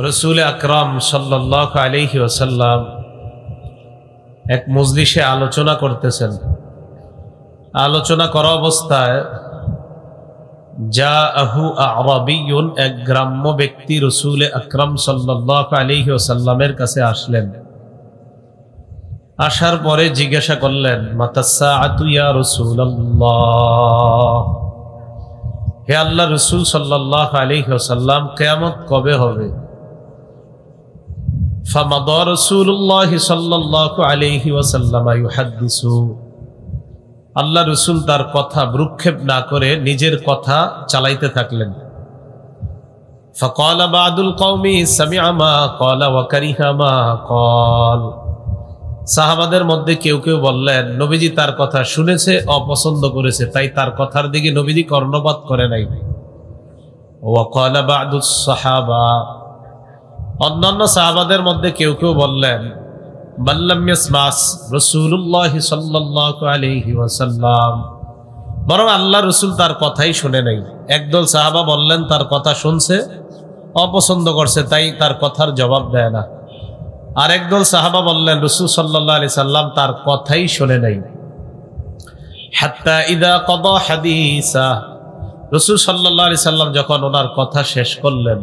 রসুল আকরাম সাল্লাল্লাহু আলাইহি ওয়াসাল্লাম এক মজলিসে আলোচনা করতেছেন। আলোচনা করা অবস্থায় জাআহু আ'রাবিয়্যুন, এক গ্রাম্য ব্যক্তি রসুল আকরাম সাল্লাল্লাহু আলাইহি ওয়াসাল্লামের কাছে আসলেন। আসার পরে জিজ্ঞাসা করলেন, মাতাস-সাআতু ইয়া রাসূলুল্লাহ, হে আল্লাহ রসুল সাল্লাল্লাহু আলাইহি ওয়াসাল্লাম, কিয়ামত কবে হবে? ফামাদা রাসূলুল্লাহ সাল্লাল্লাহু আলাইহি ওয়াসাল্লাম ইউহাদ্দিসু, আল্লাহ রসুল তার কথা ভ্রুক্ষেপ না করে নিজের কথা চালাইতে থাকলেন। ফাকালা বা'দুল কওমি সামি'a মা ক্বালা ওয়া কারিহা মা ক্বাল, সাহাবাদের মধ্যে কেউ কেউ বললেন, নবীজি তার কথা শুনেছে, অপছন্দ করেছে, তাই তার কথার দিকে নবীজি কর্ণপাত করে নাই। ওয়া ক্বালা বা'দুস সাহাবা, অন্যান্য সাহাবাদের মধ্যে কেউ কেউ বললেন, মাল্লাম ইয়াসমাস রাসূলুল্লাহ সাল্লাল্লাহু আলাইহি ওয়াসাল্লাম, বরং আল্লাহ রসুল তার কথাই শুনে নাই। একদল সাহাবা বললেন তার কথা শুনছে, অপছন্দ করছে, তাই তার কথার জবাব দেয় না। আর একদল সাহাবা বললেন রাসূল সাল্লাল্লাহু আলাইহি সাল্লাম তার কথাই শুনে নাই। হাত্তা ইদা ক্বাদা হাদিসা, রাসূল সাল্লাল্লাহু আলাইহি সাল্লাম যখন ওনার কথা শেষ করলেন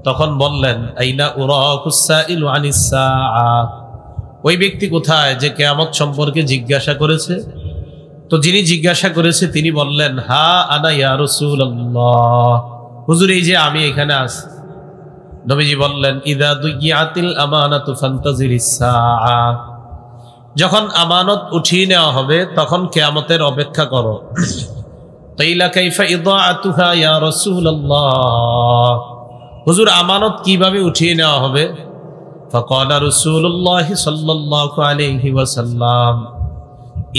তখন বললেন, আইনা উরাকুস সাইলু আনিস সাআ, ওই ব্যক্তি কোথায় যে কিয়ামত সম্পর্কে জিজ্ঞাসা করেছে? তো যিনি জিজ্ঞাসা করেছে তিনি বললেন, হা আনা ইয়া রাসূলুল্লাহ, হুজুর এই যে আমি এখানে আছি। নবীজি বললেন, ইদা দুইয়াতিল আমানাতু ফান্তাজিরিস সাআ, যখন আমানত উঠিয়ে নেওয়া হবে তখন কিয়ামতের অপেক্ষা করো। কাইলা কাইফা ইদাআতুহা ইয়া রাসূলুল্লাহ, হুজুর আমানত কিভাবে উঠিয়ে নেওয়া হবে? ফাকালা রাসূলুল্লাহ সাল্লাল্লাহু আলাইহি ওয়াসাল্লাম,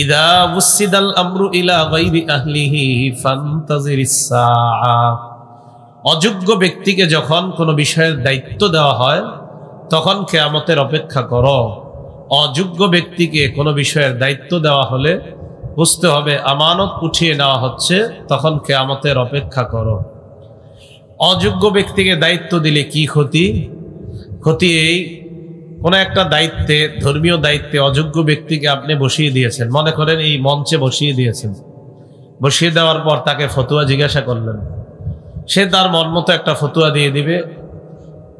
ইদা ওয়ুসিদাল আমরু ইলা গায়রি আহলিহি ফান্তাজিরিস সাআ, অযোগ্য ব্যক্তিকে যখন কোনো বিষয়ের দায়িত্ব দেওয়া হয় তখন কিয়ামতের অপেক্ষা করো। অযোগ্য ব্যক্তিকে কোনো বিষয়ের দায়িত্ব দেওয়া হলে বুঝতে হবে আমানত উঠিয়ে নেওয়া হচ্ছে, তখন কিয়ামতের অপেক্ষা করো। অযোগ্য ব্যক্তিকে দায়িত্ব দিলে কি ক্ষতি? ক্ষতি এই, কোনো একটা দায়িত্বে, ধর্মীয় দায়িত্বে অযোগ্য ব্যক্তিকে আপনি বসিয়ে দিয়েছেন, মনে করেন এই মঞ্চে বসিয়ে দিয়েছেন। বসিয়ে দেওয়ার পর তাকে ফতোয়া জিজ্ঞাসা করলেন, সে তার মন মতো একটা ফতোয়া দিয়ে দিবে।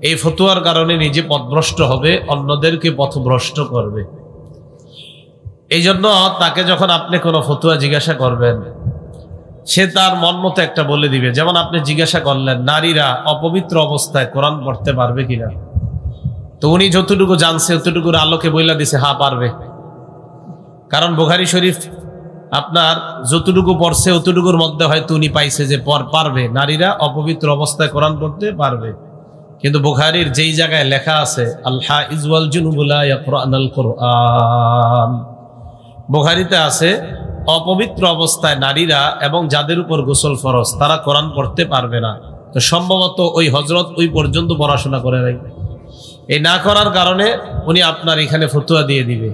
এই ফতোয়ার কারণে নিজে পথভ্রষ্ট হবে, অন্যদেরকে পথভ্রষ্ট করবে। এই জন্য তাকে যখন আপনি কোনো ফতোয়া জিজ্ঞাসা করবেন, সে তার মন মতো একটা বলে দিবে। যেমন আপনি জিজ্ঞাসা করলেন, নারীরা অপবিত্র অবস্থায় কোরআন পড়তে পারবে কিনা? তো উনি যতটুকু জানছে ততটুকুর আলোকে বইলা দিছে, হ্যাঁ পারবে। কারণ বুখারী শরীফ আপনার যতটুকু পড়ছে অতটুকুর মধ্যে হয়তো উনি পাইছে যে পারবে, নারীরা অপবিত্র অবস্থায় কোরআন পড়তে পারবে। কিন্তু বুখারীর যেই জায়গায় লেখা আছে আল হাইজ ওয়াল জুনুব লা ইয়াকরানাল কুরআন, বুখারীতে আছে অপবিত্র অবস্থায় নারীরা এবং যাদের উপর গোসল ফরজ তারা কোরআন পড়তে পারবে না। তো সম্ভবত ওই হযরত ওই পর্যন্ত পড়াশোনা করে নাই। এই না করার কারণে উনি আপনার এখানে ফতোয়া দিয়ে দিবে।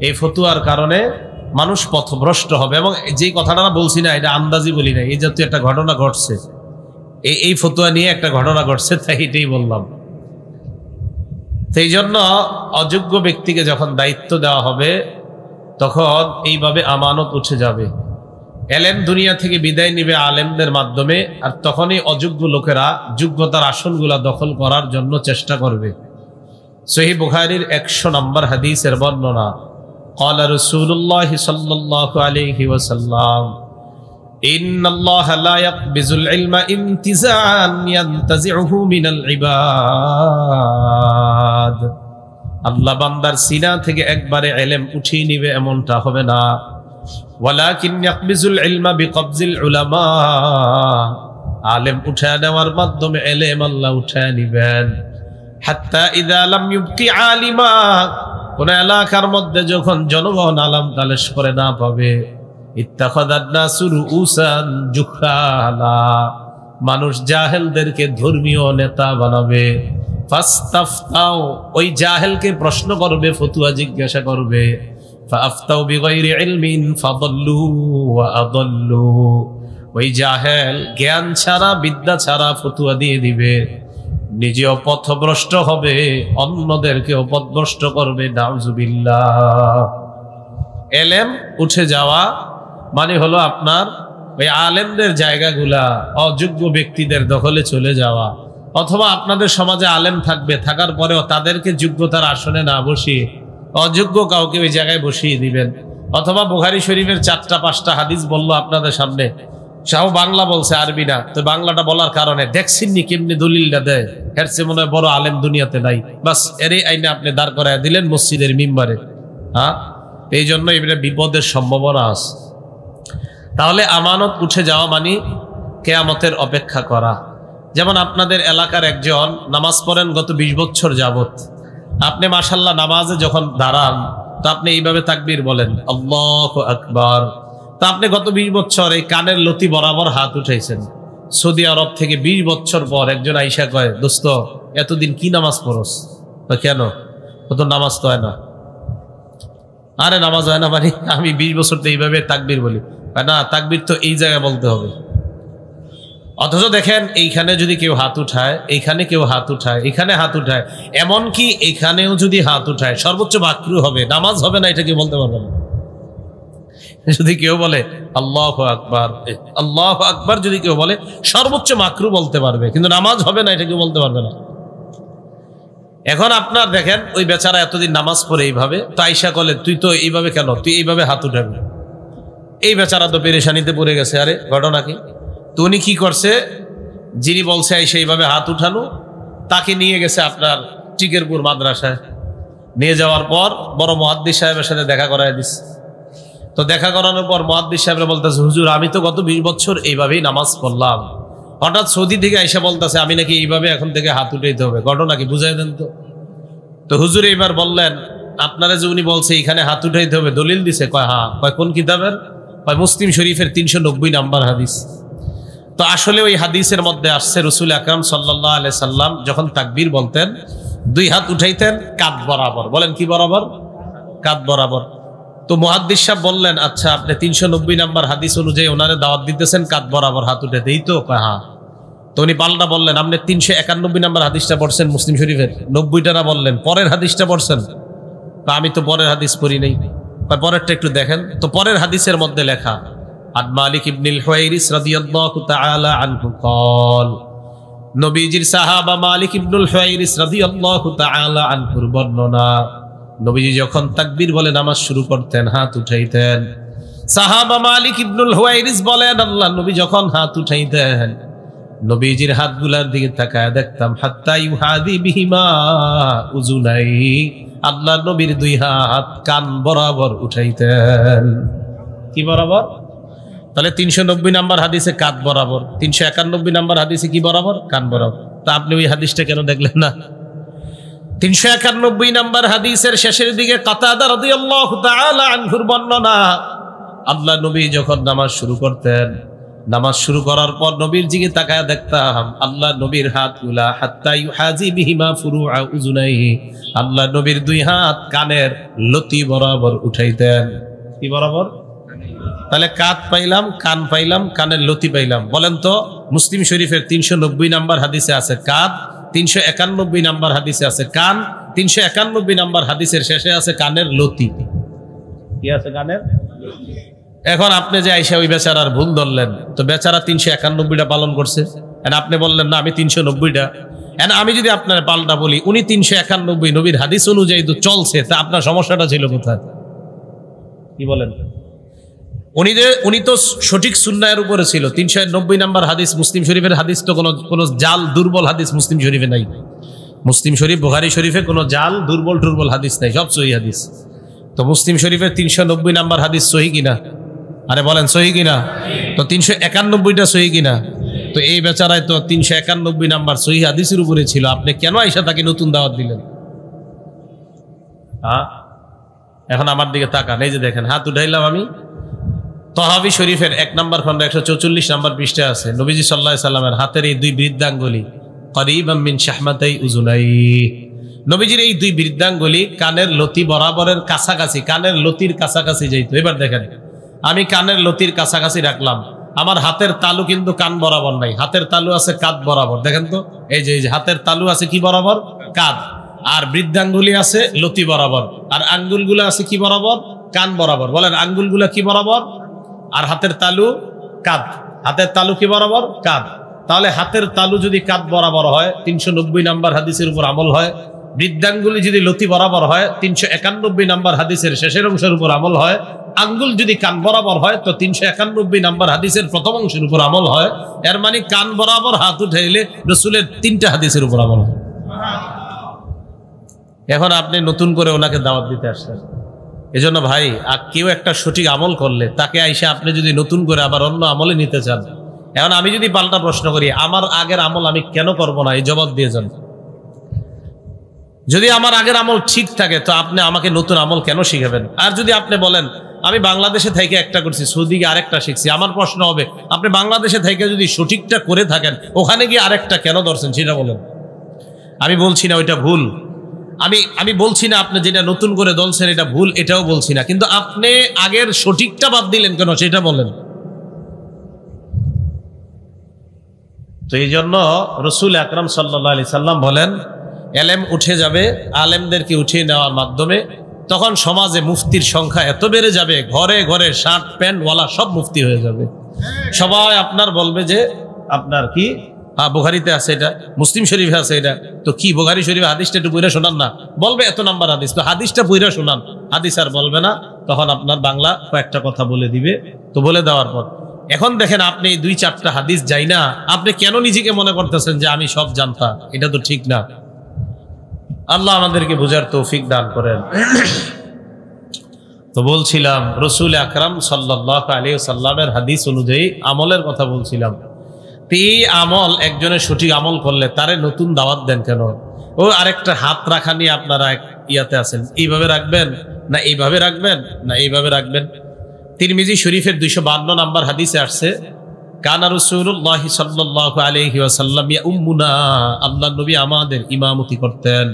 এই ফতোয়ার কারণে মানুষ পথভ্রষ্ট হবে। এবং যেই কথাটা বলছি না, এটা আন্দাজি বলি না, এই জাতীয় একটা ঘটনা ঘটছে, এই ফতোয়া নিয়ে একটা ঘটনা ঘটছে, তাই এটাই বললাম। সেই জন্য অযোগ্য ব্যক্তিকে যখন দায়িত্ব দেওয়া হবে তখন এইভাবে আমানত উঠে যাবে। এলেম দুনিয়া থেকে বিদায় নিবে আলেমদের মাধ্যমে, আর তখনই অযোগ্য লোকেরা যোগ্যতার আসনগুলা দখল করার জন্য চেষ্টা করবে। সহিহ বুখারীর 100 নম্বর হাদিসের বর্ণনা, ক্বালা রাসূলুল্লাহ সাল্লাল্লাহু আলাইহি ওয়াসাল্লাম, ইন্নাল্লাহা লা ইয়াকবিজুল ইলমা ইনতিজাআন ইয়ানতাজিউহু মিনাল ইবাদ, আল্লাহ বান্দার সিনা থেকে একবারে ইলম উঠিয়ে নিবে এমনটা হবে না। ওয়ালাকিন ইয়াকবিজুল ইলমা বিকবজিল উলামা, আলেম উঠায় নেওয়ার মাধ্যমে ইলম আল্লাহ উঠায় নিবেন। হাত্তা ইযা লাম ইউবকি আলিমা, কোন এলাকার মধ্যে যখন জনগণ আলাম তালেশ করে না পাবে, ইত্তাখাযান নাসু রুউসান জুহালা, মানুষ জাহেলদেরকে ধর্মীয় নেতা বানাবে। ফাস্তাফতাও, ওই জাহেলকে প্রশ্ন করবে, ফতোয়া জিজ্ঞাসা করবে। ফাআফতাউ বিগাইরি ইলমিন ফাদাল্লু ওয়া আদাল্লু, ওই জাহেল জ্ঞান ছাড়া বিদ্যা ছাড়া ফতোয়া দিয়ে দিবে, নিজেও পথভ্রষ্ট হবে, অন্যদেরকেও পথভ্রষ্ট করবে। নাউজুবিল্লাহ। এলেম উঠে যাওয়া মানে হলো আপনার ওই আলেমদের জায়গাগুলা অযোগ্য ব্যক্তিদের দখলে চলে যাওয়া, অথবা আপনাদের সমাজে আলেম থাকবে, থাকার পরেও তাদেরকে যোগ্যতার আসনে না বসিয়ে অযোগ্য কাউকে ওই জায়গায় বসিয়ে দিবেন। অথবা বুখারী শরীফের 4-5টা হাদিস বললো আপনাদের সামনে, সাও বাংলা বলছে, আরবি না, তো বাংলাটা বলার কারণে দেখছেননি কেমনি দলিলটা দেয়, এর চেয়ে মনে হয় বড় আলেম দুনিয়াতে নাই, বাস এরই আইনে আপনি দাঁড় করায় দিলেন মসজিদের মিম্বারে। হ্যাঁ, এই জন্য এবারে বিপদের সম্ভাবনা আছে। তাহলে আমানত উঠে যাওয়া মানে কেয়ামতের অপেক্ষা করা। যেমন আপনাদের এলাকার একজন নামাজ পড়েন গত 20 বছর যাবত, আপনি মাশাআল্লাহ নামাজে যখন দাঁড়ান তো আপনি এইভাবে তাকবীর বলেন, আল্লাহু আকবার। তা আপনি গত 20 বছর এই কানের লতি বরাবর হাত উঠাইছেন। সৌদি আরব থেকে 20 বছর পর একজন আইসা কয়, দোস্ত এতদিন কি নামাজ পড়স? তো কেন? ও তো নামাজ তো হয় না। আরে নামাজ হয় না মানে আমি 20 বছর তো এইভাবে তাকবীর বলি। না, তাকবীর তো এই জায়গায় বলতে হবে। অথচ দেখেন এইখানে যদি কেউ হাত উঠায়, এইখানে কেউ হাত উঠায়, এখানে হাত উঠায়, এমনকি এখানেও যদি হাত উঠায় সর্বোচ্চ মাকরু হবে, নামাজ হবে না, এটা কেউ বলতে পারবে না। যদি কেউ বলে আল্লাহু আকবার, আল্লাহু আকবার যদি কেউ বলে সর্বোচ্চ মাকরু বলতে পারবে, কিন্তু নামাজ হবে না এটা কেউ বলতে পারবে না। এখন আপনার দেখেন ওই বেচারা এতদিন নামাজ পড়ে এইভাবে, তো আইসা কলে তুই তো এইভাবে কেন, তুই এইভাবে হাত উঠাবি। এই বেচারা তো পেরেশানিতে পড়ে গেছে। আরে ঘটনা কি? তো উনি কি করছে, যিনি বলছে আইসা এইভাবে হাত উঠানো, তাকে নিয়ে গেছে আপনার টিকেরপুর মাদ্রাসায়। নিয়ে যাওয়ার পর বড় মুহাদ্দিস সাহেবের সাথে দেখা করায় দিস। তো দেখা করানোর পর মুহাদ্দিস সাহেবরা বলতেছে, হুজুর আমি তো গত 20 বছর এইভাবেই নামাজ পড়লাম, হঠাৎ সৌদি থেকে আইসা বলতেছে আমি নাকি এইভাবে এখন থেকে হাত উঠাইতে হবে, ঘটনা কি বুঝাই দেন তো। তো হুজুর এইবার বললেন, আপনারা যে উনি বলছে এইখানে হাত উঠাইতে হবে, দলিল দিছে? কয় হ্যাঁ। কয় কোন কিতাবের? কয় মুসলিম শরীফের 390 নাম্বার হাদিস। তো আসলে ওই হাদিসের মধ্যে আসছে রাসূল আকরাম সাল্লাল্লাহু আলাইহি সাল্লাম যখন তাকবীর বলতেন 2 হাত উঠাইতেন কাঁধ বরাবর। বলেন কি বরাবর? কাঁধ বরাবর। তো মুহাদ্দিস সাহেব বললেন, আচ্ছা আপনি 390 নাম্বার হাদিস অনুযায়ী ওনারে দাওয়াত দিতেছেন কাঁধ বরাবর হাত উঠে দেই তো? কয় হ্যাঁ। তো উনি পাল্টা বললেন, আপনি 391 নাম্বার হাদিসটা পড়ছেন মুসলিম শরীফের, 90টা না বললেন, পরের হাদিসটা পড়ছেন? আমি তো পরের হাদিস পড়ি নাই। পরেরটা একটু দেখেন। তো পরের হাদিসের মধ্যে লেখা, আন মালিক ইবনুল হুয়াইরিস রাদিয়াল্লাহু তাআলা আনহু قال, নবীজির সাহাবা মালিক ইবনুল হুয়াইরিস রাদিয়াল্লাহু তাআলা আনহুর বর্ণনা, নবীজি যখন তাকবীর বলে নামাজ শুরু করতেন হাত উঠাইতেন। সাহাবা মালিক ইবনুল হুয়াইরিস বলেন, আল্লাহ নবী যখন হাত উঠাইতেন নবীজির হাতগুলার দিকে তাকায় দেখতাম হাত্তা ইউহাদি বিহিমা উজুনাই, আল্লাহ নবীর 2 হাত কান বরাবর উঠাইতেন। কি বরাবর? তাহলে 390 নাম্বার হাদিসে কাঁধ বরাবর, 391 নাম্বার হাদিসে কি বরাবর? কান বরাবর। তা আপনি ওই হাদিসটা কেন দেখলেন না? 391 নাম্বার হাদিসের শেষের দিকে কাতাদা রাদিয়াল্লাহু তাআলা আনহুর বর্ণনা, আল্লাহ নবী যখন নামাজ শুরু করতেন, নামাজ শুরু করার পর নবীর দিকে তাকায় দেখতাম আল্লাহ নবীর হাতগুলা হাত্তা ইউহাজি বিহিমা ফুরুআ উযুনাইহি, আল্লাহ নবীর 2 হাত কানের লতি বরাবর উঠাইতেন। কি বরাবর? তাহলে কাঁধ পাইলাম, কান পাইলাম, কানের লতি পাইলাম। বলেন তো মুসলিম শরীফের 390 নাম্বার হাদিসে আছে কাঁধ, 391 নাম্বার হাদিসে আছে কান, 391 নাম্বার হাদিসের শেষে আছে কানের লতি। কি আছে? কানের। এখন আপনি যে আইসা ওই বেচারার ভুল ধরলেন, তো বেচারা 391টা পালন করছে, আপনি বললেন না আমি 390টা। আমি যদি আপনার পাল্টা বলি উনি 391 নবীর হাদিস অনুযায়ী তো চলছে, তা আপনার সমস্যাটা ছিল কোথায়? কি বলেন? উনি তো সঠিক সুন্নাহের উপরে ছিল। 390 নাম্বার হাদিস মুসলিম শরীফের হাদিস তো কোনো জাল দুর্বল হাদিস মুসলিম শরীফে নাই। মুসলিম শরীফ বুখারী শরীফে কোনো জাল দুর্বল হাদিস নাই, সব সহিহ হাদিস। তো মুসলিম শরীফের 390 নাম্বার হাদিস সহিহ কিনা? আরে বলেন সহিহ কিনা? তো 391টা সহিহ কিনা? তো এই বেচারায় তো 391 নাম্বার সহিহ হাদিসের উপরে ছিল, আপনি কেন আইসা তাকে নতুন দাওয়াত দিলেন? হ্যাঁ, এখন আমার দিকে তাকান, এই যে দেখেন হাত উঠাইলাম আমি। তহাবি শরীফের 1 নম্বর খন্ড 144 নম্বর পৃষ্ঠা আছে, নবীজি সাল্লাল্লাহু আলাইহি সাল্লামের হাতের এই 2 বৃদ্ধাঙ্গুলি করিবাম মিন শাহমাতাই উযুনাই, নবীজির এই 2 বৃদ্ধাঙ্গুলি কানের লতি বরাবরের কাছাকাছি, কানের লতির কাছাকাছি যাইতো। এবার দেখেন আমি কানের লতির কাছাকাছি রাখলাম, আমার হাতের তালু কিন্তু কান বরাবর নাই, হাতের তালু আছে কাঁধ বরাবর। দেখেন তো, এই যে হাতের তালু আছে কি বরাবর? কাঁধ। আর বৃদ্ধাঙ্গুলি আছে লতি বরাবর, আর আঙ্গুলগুলো আছে কি বরাবর? কান বরাবর। বলেন আঙ্গুলগুলো কি বরাবর? আর হাতের তালু কাঁধ। হাতের তালু কি বরাবর? কাঁধ। তাহলে হাতের তালু যদি কাঁধ বরাবর হয় 390 নম্বর হাদিসের উপর আমল হয়। বৃদ্ধাঙ্গুলি যদি লতি বরাবর হয় 391 নম্বর হাদিসের শেষের অংশের উপর আমল হয়। আঙ্গুল যদি কান বরাবর হয় তো 391 নম্বর হাদিসের প্রথম অংশের উপর আমল হয়। এর মানে কান বরাবর হাত উঠাইলে রসুলের 3টা হাদিসের উপর আমল হয়। এখন আপনি নতুন করে ওনাকে দাওয়াত দিতে আসছেন। এজন্য ভাই, আর কেউ একটা সঠিক আমল করলে তাকে আইসা আপনি যদি নতুন করে আবার অন্য আমলে নিতে চান, এখন আমি যদি পাল্টা প্রশ্ন করি, আমার আগের আমল আমি কেন করব না, এই জবাব দিয়ে যান। যদি আমার আগের আমল ঠিক থাকে তো আপনি আমাকে নতুন আমল কেন শিখাবেন? আর যদি আপনি বলেন আমি বাংলাদেশে থেকে একটা করছি, সৌদিকে আরেকটা শিখছি, আমার প্রশ্ন হবে আপনি বাংলাদেশে থেকে যদি সঠিকটা করে থাকেন ওখানে গিয়ে আরেকটা কেন ধরছেন সেটা বলেন। আমি বলছি না ওইটা ভুল, আমি বলছি না আপনি যেটা নতুন করে দলছেন এটা ভুল, এটাও বলছি না, কিন্তু আপনি আগের সঠিকটা বাদ দিলেন কেন সেটা বলেন। তো এই জন্য রসুল আকরাম সাল্লাল্লাহু আলাইহি সাল্লাম বলেন, এলেম উঠে যাবে, আলেমদেরকে উঠিয়ে নেওয়ার মাধ্যমে তখন সমাজে মুফতির সংখ্যা এত বেড়ে যাবে, ঘরে ঘরে শার্ট প্যান্টওয়ালা সব মুফতি হয়ে যাবে। সবাই আপনার বলবে যে আপনার কি বুখারীতে আছে, এটা মুসলিম শরীফে আছে, এটা তো কি বুখারী শরীফে হাদিসটা একটু পড়ে শোনান না, বলবে এত নাম্বার হাদিস, তো হাদিসটা পড়ে শোনান। হাদিস আর বলবে না, তখন আপনার বাংলা কয়েকটা কথা বলে দিবে। তো বলে দেওয়ার পর এখন দেখেন আপনি 2-4টা হাদিস যাই না, আপনি কেন নিজেকে মনে করতেছেন যে আমি সব জানতাম? এটা তো ঠিক না। আল্লাহ আমাদেরকে বুঝার তৌফিক দান করেন। তো বলছিলাম রসুল আকরাম সাল্লাল্লাহু আলাইহি ওয়াসাল্লামের হাদিস অনুযায়ী আমলের কথা বলছিলাম। এই আমল একজনের সঠিক আমল করলে তারে নতুন দাওয়াত দেন কেন? ও আরেকটা হাত রাখা নিয়ে আপনারা ইয়াতে আছেন, এইভাবে রাখবেন না এইভাবে রাখবেন না এইভাবে রাখবেন। তিরমিজি শরীফের 252 নম্বর হাদিসে আসছে, কানা রাসূলুল্লাহ সাল্লাল্লাহু আলাইহি ওয়াসাল্লাম ইয়াউম্মুনা, আল্লাহর নবী আমাদের ইমামতি করতেন।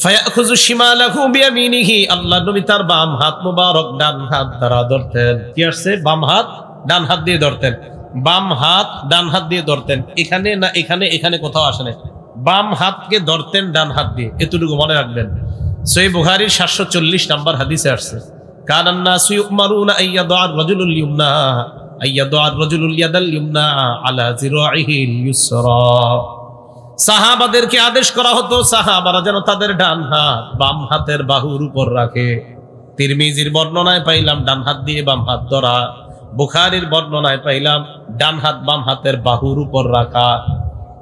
ফায়াখুযু শিমালাহু বিয়ামিনিহি, আল্লাহর নবী তার বাম হাত মুবারক ডান হাত দ্বারা ধরতেন। কি আসছে? বাম হাত ডান হাত দিয়ে ধরতেন। বাম হাত ডান হাত দিয়ে ধরতেন, এখানে না এখানে, এখানে কোথাও আসে না। বাম হাতকে ধরতেন ডান হাত দিয়ে, এতটুকু মনে রাখবেন। সহিহ বুখারীর 740 নম্বর হাদিসে আসছে, কানান নাসু ইউমারুনা আইয়াদুআর রাজুলুল ইউমনা আইয়াদুআর রাজুলুল ইয়াদাল ইউমনা আলা জিরাইহিল ইউসরা। সাহাবাদেরকে আদেশ করা হতো সাহাবারা যেন তাদের ডান হাত বাম হাতের বাহুর উপর রাখে। তিরমিজির বর্ণনায় পাইলাম ডান হাত দিয়ে বাম হাত ধরা, বুখারীর বর্ণনায় পাইলাম ডান হাত বাম হাতের বাহুর উপর রাখা।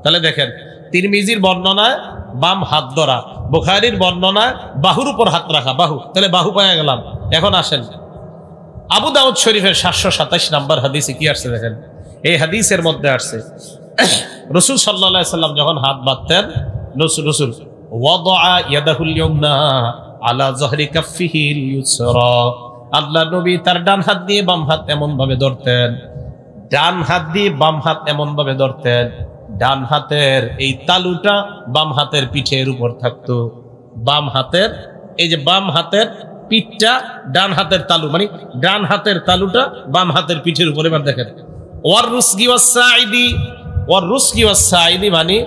তাহলে দেখেন, তিরমিজির বর্ণনায় বাম হাত ধরা, বুখারীর বর্ণনায় বাহুর উপর হাত রাখা, বাহু, তাহলে বাহু পাওয়া গেলাম। এখন আসেন আবু দাউদ শরীফের 727 নম্বর হাদিসে কি আসছে দেখেন। এই হাদিসের মধ্যে আসছে রাসূল সাল্লাল্লাহু আলাইহি সাল্লাম যখন হাত বাঁধতেন, রাসূল ওয়াদা ইয়াদাহুল ইউমনা আলা যহরি কাফফিহিল ইউসরা, আল্লাহ নবী তার ডান হাত দিয়ে বাম হাত এমন ভাবে ধরতেন, ডান হাত দিয়ে বাম হাত এমন ভাবে ধরতেন, ডান হাতের এই তালুটা বাম হাতের পিঠের উপর থাকতো। বাম হাতের এই যে বাম হাতের পিঠটা ডান হাতের তালু, মানে ডান হাতের তালুটা বাম হাতের পিঠের উপর। এবার দেখেন ওয়ার রুসগি ওয়াস সাইদি, ওয়ার রুসগি ওয়াস সাইদি মানে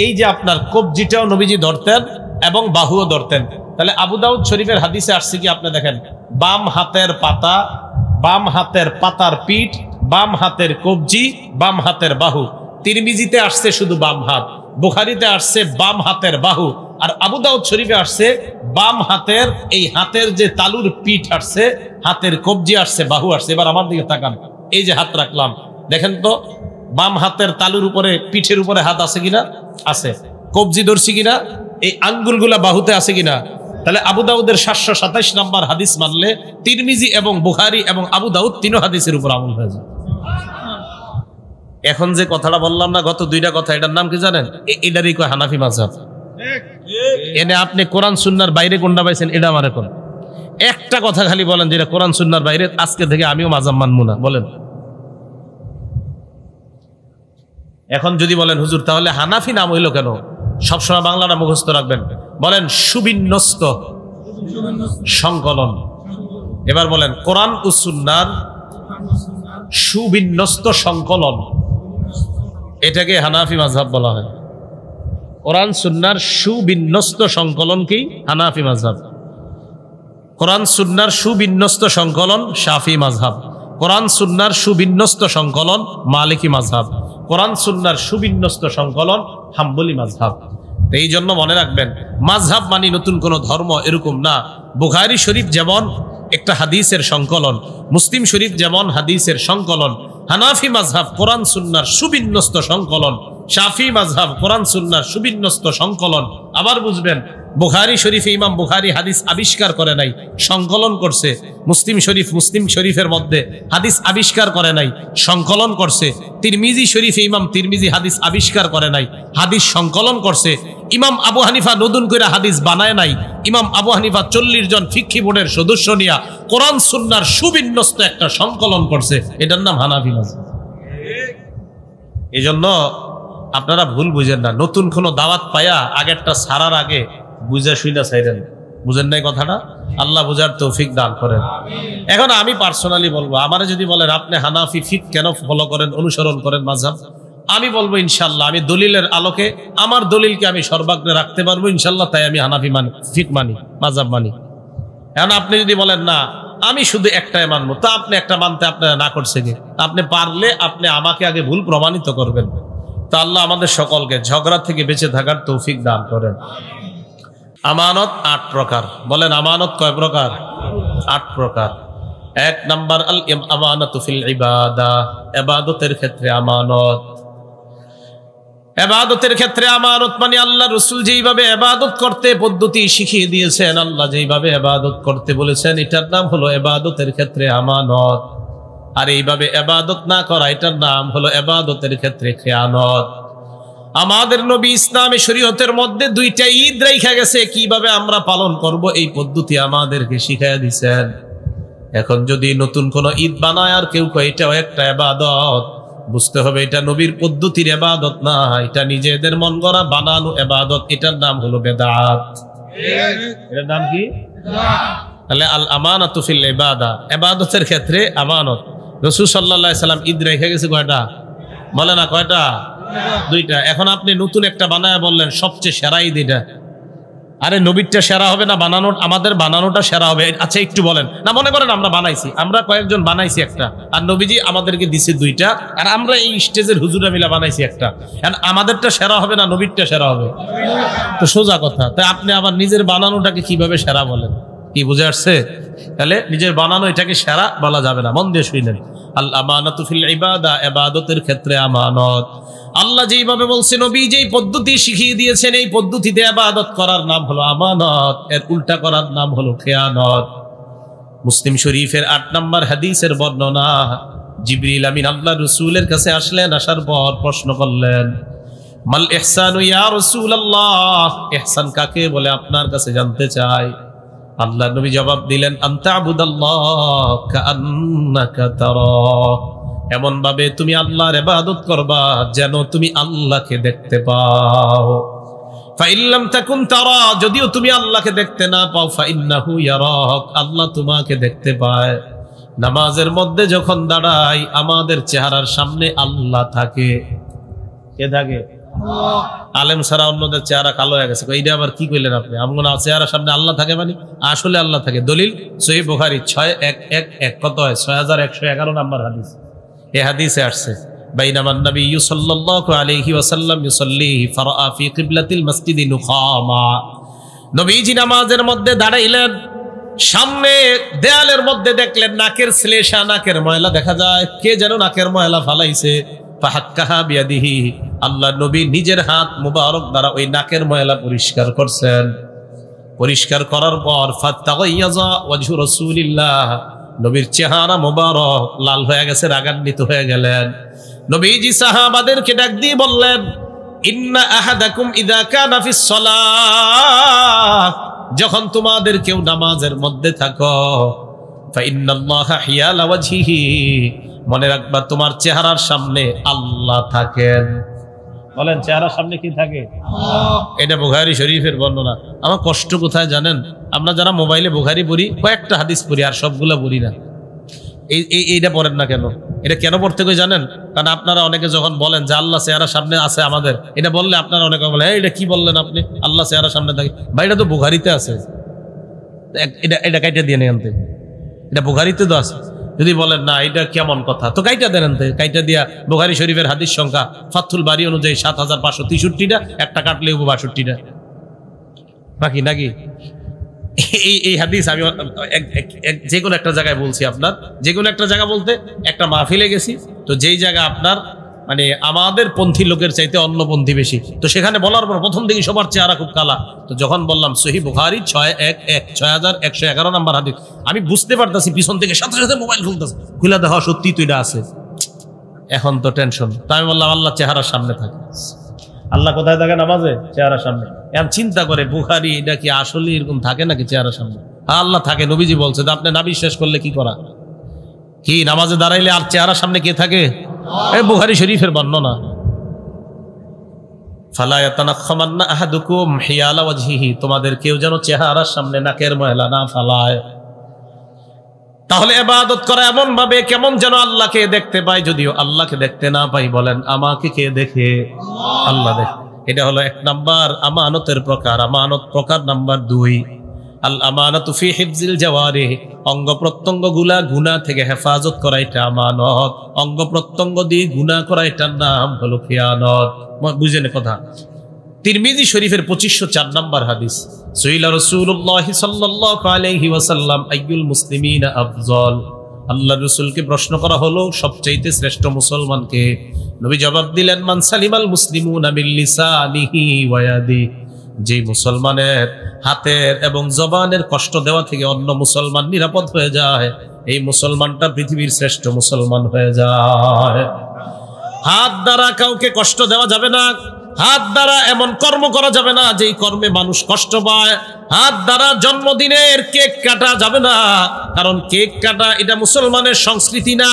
এই যে আপনার কবজিটাও নবীজি ধরতেন এবং বাহুও ধরতেন। তাহলে আবু দাউদ শরীফের হাদিসে আসছে কি, আপনি দেখেন বাম হাতের পাতা, বাম হাতের পাতার পিঠ, বাম হাতের কবজি, বাম হাতের বাহু। তিরমিজিতে আসছে শুধু বাম হাত, বুখারীতে আসছে বাম হাতের বাহু, আর আবু দাউদ শরীফে আসছে বাম হাতের এই হাতের যে তালুর পিঠ আসছে, হাতের কবজি আসছে, বাহু আসছে। এবার আমার দিকে তাকান, এই যে হাত রাখলাম দেখেন তো বাম হাতের তালুর উপরে পিঠের উপরে হাত আছে কিনা? আছে। কবজি ধরছি কিনা? এই আঙ্গুলগুলা বাহুতে আছে কিনা? তাহলে আবু দাউদের 727 নম্বর হাদিস মানলে তিরমিজি এবং বুখারী এবং আবু দাউদ 3 হাদিসের উপর আমল হয়ে যায়। এখন যে কথাটা বললাম না, গত 2টা কথা, এটার নাম কি জানেন? এটারই কয় হানাফি মাযহাব। এনে আপনি কোরআন সুন্নাহর বাইরে কোনটা পাইছেন এটা আমারে কোন একটা কথা খালি বলেন যেটা কোরআন সুন্নাহর বাইরে, আজকে থেকে আমিও মাযহাব মানবো না, বলেন। এখন যদি বলেন হুজুর তাহলে হানাফি নাম হইলো কেন? সবসময় বাংলাটা মুখস্থ রাখবেন। বলেন সুবিন্যস্ত সংকলন। এবার বলেন কোরআন ও সুন্নাহর সুবিন্যস্ত সংকলন, এটাকে হানাফি মাযহাব বলা হয়। কোরআন সুন্নাহর সুবিন্যস্ত সংকলন কি? হানাফি মাযহাব। কোরআন সুন্নাহর সুবিন্যস্ত সংকলন শাফি মাযহাব। কোরআন সুন্নাহর সুবিন্যস্ত সংকলন মালিকি মাযহাব। কোরআন সুন্নাহর সুবিন্যস্ত সংকলন হাম্বলি মাযহাব। এই জন্য মনে রাখবেন, মাযহাব মানে নতুন কোন ধর্ম এরকম না। বুখারী শরীফ যেমন একটা হাদিসের সংকলন, মুসলিম শরীফ যেমন হাদিসের সংকলন, হানাফি মাযহাব কোরআন সুন্নাহর সুবিন্যস্ত সংকলন, শাফি মাযহাব কোরআন সুন্নাহর সুবিন্যস্ত সংকলন। আবার বুঝবেন, বুখারী শরীফে ইমাম বুখারী হাদিস আবিষ্কার করে নাই, সংকলন করছে। মুসলিম শরীফের মধ্যে হাদিস আবিষ্কার করে নাই, সংকলন করছে। তিরমিজি শরীফে ইমাম তিরমিজি হাদিস আবিষ্কার করে নাই, হাদিস সংকলন করছে। ইমাম আবু হানিফা নতুন করে হাদিস বানায় নাই। ইমাম আবু হানিফা 40 জন ফিকহি বোর্ডের সদস্য নিয়া কোরআন সুন্নাহর সুবিন্যস্ত একটা সংকলন করছে, এটার নাম হানাফি মাযহাব। এজন্য আপনারা ভুল বুঝেন না, নতুন কোনো দাওয়াত পায়া আগেরটা ছাড়ার আগে বুঝা শুইনা ছাইরেন। বুঝেন নাই কথাটা? আল্লাহ বুঝার তৌফিক দান করেন। এখন আমি পার্সোনালি বলবো, আমারে যদি বলেন আপনি হানাফি ফিক কেন ফলো করেন, অনুসরণ করেন মাযহাব, আমি বলবো ইনশাল্লাহ আমি দলিলের আলোকে আমার দলিলকে আমি সর্বাগ্রে রাখতে পারবো ইনশাল্লাহ, তাই আমি হানাফি মানি, ফিক মানি, মাযহাব মানি। এখন আপনি যদি বলেন না আমি শুধু একটাই মানবো, তা আপনি একটা মানতে আপনারা না করছে কি? আপনি পারলে আপনি আমাকে আগে ভুল প্রমাণিত করবেন। তা আল্লাহ আমাদের সকলকে ঝগড়া থেকে বেঁচে থাকার তৌফিক দান করেন। আমানত 8 প্রকার। বলেন আমানত কয় প্রকার? 8 প্রকার। 1 নাম্বার আল আমানাতু ফিল ইবাদা, ইবাদতের ক্ষেত্রে আমানত। ইবাদতের ক্ষেত্রে আমানত মানে আল্লাহ রাসূল যেইভাবে ইবাদত করতে পদ্ধতি শিখিয়ে দিয়েছেন, আল্লাহ যেইভাবে ইবাদত করতে বলেছেন, এটার নাম হলো ইবাদতের ক্ষেত্রে আমানত। আর এইভাবে ইবাদত না করা, এটার নাম হলো ইবাদতের ক্ষেত্রে খেয়ানত। আমাদের নবী ইসলামে শরীয়তের মধ্যে 2টা ঈদ রাখা গেছে, কিভাবে আমরা পালন করব এই পদ্ধতি আমাদেরকে শিখাইয়া দিয়েছেন। এখন যদি নতুন কোন ঈদ বানায় আর কেউ কয় এটাও একটা ইবাদত, বুঝতে হবে এটা নবীর পদ্ধতির ইবাদত না, এটা নিজেদের মন গড়া বানানো ইবাদত। এটার নাম হলো বেদাত। এটার নাম কি? তাহলে আল আমানাতু ফিল ইবাদা, ইবাদতের ক্ষেত্রে আমানত। রাসূল সাল্লাল্লাহু আলাইহি সাল্লাম ঈদ রেখে গেছে কয়টা? বলে না কয়টা? 2টা। এখন আপনি নতুন একটা বানায় বললেন সবচেয়ে সেরা ঈদ এটা। আরে নবীরটা সেরা হবে না বানানো? আমাদের বানানোটা সেরা হবে। আচ্ছা একটু বলেন না, মনে করেন আমরা বানাইছি, আমরা কয়েকজন বানাইছি একটা, আর নবীজি আমাদেরকে দিছে 2টা, আর আমরা এই স্টেজের হুজুরা মিলা বানাইছি একটা। আমাদেরটা সেরা হবে না নবীরটা সেরা হবে? তো সোজা কথা। তাই আপনি আবার নিজের বানানোটাকে কিভাবে সেরা বলেন? কি বুঝে আসছে? তাহলে নিজের বানানো এটাকে সেরা বলা যাবে না। মন দিয়ে শুনলেন, আল আমানাতু ফিল ইবাদা, ইবাদতের ক্ষেত্রে আমানত। আল্লাহ যেইভাবে বলছে, নবী যেই পদ্ধতি শিখিয়ে দিয়েছেন, এই পদ্ধতিতে ইবাদত করার নাম হলো আমানত, এর উল্টা করার নাম হলো খেয়ানত। মুসলিম শরীফের 8 নম্বর হাদিসের বর্ণনা, জিবরিল আমিন আল্লাহ রাসূলের কাছে আসলেন, আসার পর প্রশ্ন করলেন, মাল ইহসানু ইয়া রাসূলুল্লাহ, ইহসান কাকে বলে আপনার কাছে জানতে চাই। আল্লাহ নবী জবাব দিলেন, আনতা আবুদাল্লাহ কাআন্নাকা তারা, এমন ভাবে তুমি আল্লাহর ইবাদত করবা যেন তুমি আল্লাহকে দেখতে পাও। ফাইল্লাম তাকুন তারা, যদিও তুমি আল্লাহকে দেখতে না পাও, ফাইন্নাহু ইয়ারাক, আল্লাহ তোমাকে দেখতে পায়। নামাজের মধ্যে যখন দাঁড়াই আমাদের চেহারার সামনে আল্লাহ থাকে। কে থাকে? আলেম ছাড়া অন্যদের চেহারা কালো হয়ে গেছে। এইটা আবার কি কইলেন আপনি? আমগো না চেহারার সামনে আল্লাহ থাকে মানে? আসলে আল্লাহ থাকে। দলিল সহিহ বুখারী 6111, কত হয়? 6111 নম্বর হাদিস। এই হাদিসে আসছে, বাইনামান নবী সাল্লাল্লাহু আলাইহি ওয়াসাল্লাম ইউসাল্লি ফারাআ ফি কিবলাতিল মসজিদি নুখামা, নবীজি নামাজের মধ্যে দাঁড়াইলেন, সামনে দেয়ালের মধ্যে দেখলেন নাকের শ্লেষা, নাকের ময়লা দেখা যায়। কে যেন নাকের ময়লা ফালাইছে। ফাহাক্কাহা বিয়াদিহি, আল্লাহ নবী নিজের হাত মুবারক দ্বারা ওই নাকের ময়লা পরিষ্কার করছেন। পরিষ্কার করার পর ফাতাগাইয়াজা ওয়াজহু রাসূলিল্লাহ, নবীর চেহারা মুবারক লাল হয়ে গেছে, রাগান্বিত হয়ে গেলেন। নবীজি সাহাবাদেরকে ডাক দিয়ে বললেন, ইন্না আহাদাকুম ইযা কানা ফিস সালাহ, যখন তোমাদের কেউ নামাজের মধ্যে থাকো, ফা ইন্নাল্লাহা হিয়ালা ওয়াজহিহি, মনে রাখবা তোমার চেহারার সামনে আল্লাহ থাকেন। বলেন চেহারার সামনে কি থাকে? এটা বুখারী শরীফের বর্ণনা। আমার কষ্ট কোথায় জানেন? আমরা যারা মোবাইলে বুখারী পড়ি, কয়েকটা হাদিস পড়ি, আর সবগুলো পড়ি না। এইটা পড়েন না কেন? এটা কেন পড়তে কই জানেন? কারণ আপনারা অনেকে যখন বলেন যে আল্লাহ চেহারা সামনে আছে আমাদের, এটা বললে আপনারা অনেকে বলেন এটা কি বললেন আপনি, আল্লাহ চেহারা সামনে থাকে। ভাই এটা তো বুখারীতে আছে, এটা কাইটা দিয়ে নেন, এটা বুখারীতে তো আছে। যদি বলেন না এটা কেমন কথা, তো কাইটা দেন, কাইটা দিয়া বুখারী শরীফের হাদিস সংখ্যা ফাথুল বারী অনুযায়ী ৭৫৬৩টা, একটা কাটলে ৬২টা বাকি নাকি? এই হাদিস আমি যে কোনো একটা জায়গায় বলছি, আপনার যে কোনো একটা জায়গা বলতে একটা মাহফিলে গেছি, তো যেই জায়গা আপনার মানে আমাদের পন্থী লোকের চাইতে অন্য পন্থী বেশি, তো সেখানে বলার পর প্রথম দিকে সবার চেহারা খুব কালা। তো যখন বললাম সহিহ বুখারী ৬১১১ নম্বর হাদিস, আমি বুঝতে পারতেছি পিছন থেকে সাথে সাথে মোবাইল খুলতেছে, খুলে দেখা সত্যি তো এটা আছে। এখন তো টেনশন। তো আমি বললাম আল্লাহ চেহারার সামনে থাকে। আল্লাহ কোথায় থাকে? নামাজে, চেহারার সামনে। এখন চিন্তা করে বুখারী এটা কি আসলে এরকম থাকে নাকি চেহারার সামনে? হ্যাঁ আল্লাহ থাকে, নবীজি বলছে। তো আপনি না বিশ্বাস করলে কি করা? কি নামাজে দাঁড়াইলে আর চেহারার সামনে কে থাকে? এই বুখারী শরীফের বর্ণনা, ফালা ইয়াতানাখামান্না আহাদুকুম হিয়ালা ওয়াজহিহি, তোমাদের কেউ যেন চেহারার সামনে নাকের ময়লা না ফালায়। তাহলে ইবাদত করা এমন ভাবে কেমন যেন আল্লাহকে দেখতে পাই, যদিও আল্লাহকে দেখতে না পাই। বলেন আমাকে কে দেখে? আল্লাহ দেখে। এটা হলো ১ নাম্বার আমানতের প্রকার। আমানত প্রকার নাম্বার ২, আল আমানাতু ফি হিফজিল জাওয়ারিহ, অঙ্গ প্রত্যঙ্গ গুলা গুনাহ থেকে হেফাজত করা, এটা আমানত। অঙ্গ প্রত্যঙ্গ দিয়ে গুনাহ করা, এটার নাম হলো খিয়ানত। বুঝেন কথা? তিরমিজি শরীফের ২৫০৪ নম্বর হাদিস, সুইলা রাসূলুল্লাহ সাল্লাল্লাহু আলাইহি ওয়াসাল্লাম আইয়ুল মুসলিমিনা আফজল, আল্লাহর রাসূলকে প্রশ্ন করা হলো সবচেয়ে শ্রেষ্ঠ মুসলমান কে? নবী জবাব দিলেন মান সালিমাল মুসলিমুনা মিন লিসানিহি ওয়া ইয়াদিহি, যে মুসলমানের হাতের এবং জবানের কষ্ট দেওয়া থেকে অন্য মুসলমান নিরাপদ হয়ে যায়, এই মুসলমানটা পৃথিবীর শ্রেষ্ঠ মুসলমান হয়ে যায়। হাত দ্বারা কাউকে কষ্ট দেওয়া যাবে না, হাত দ্বারা এমন কর্ম করা যাবে না যেই কর্মে মানুষ কষ্ট পায়। হাত দ্বারা জন্মদিনের কেক কাটা যাবে না, কারণ কেক কাটা এটা মুসলমানের সংস্কৃতি না।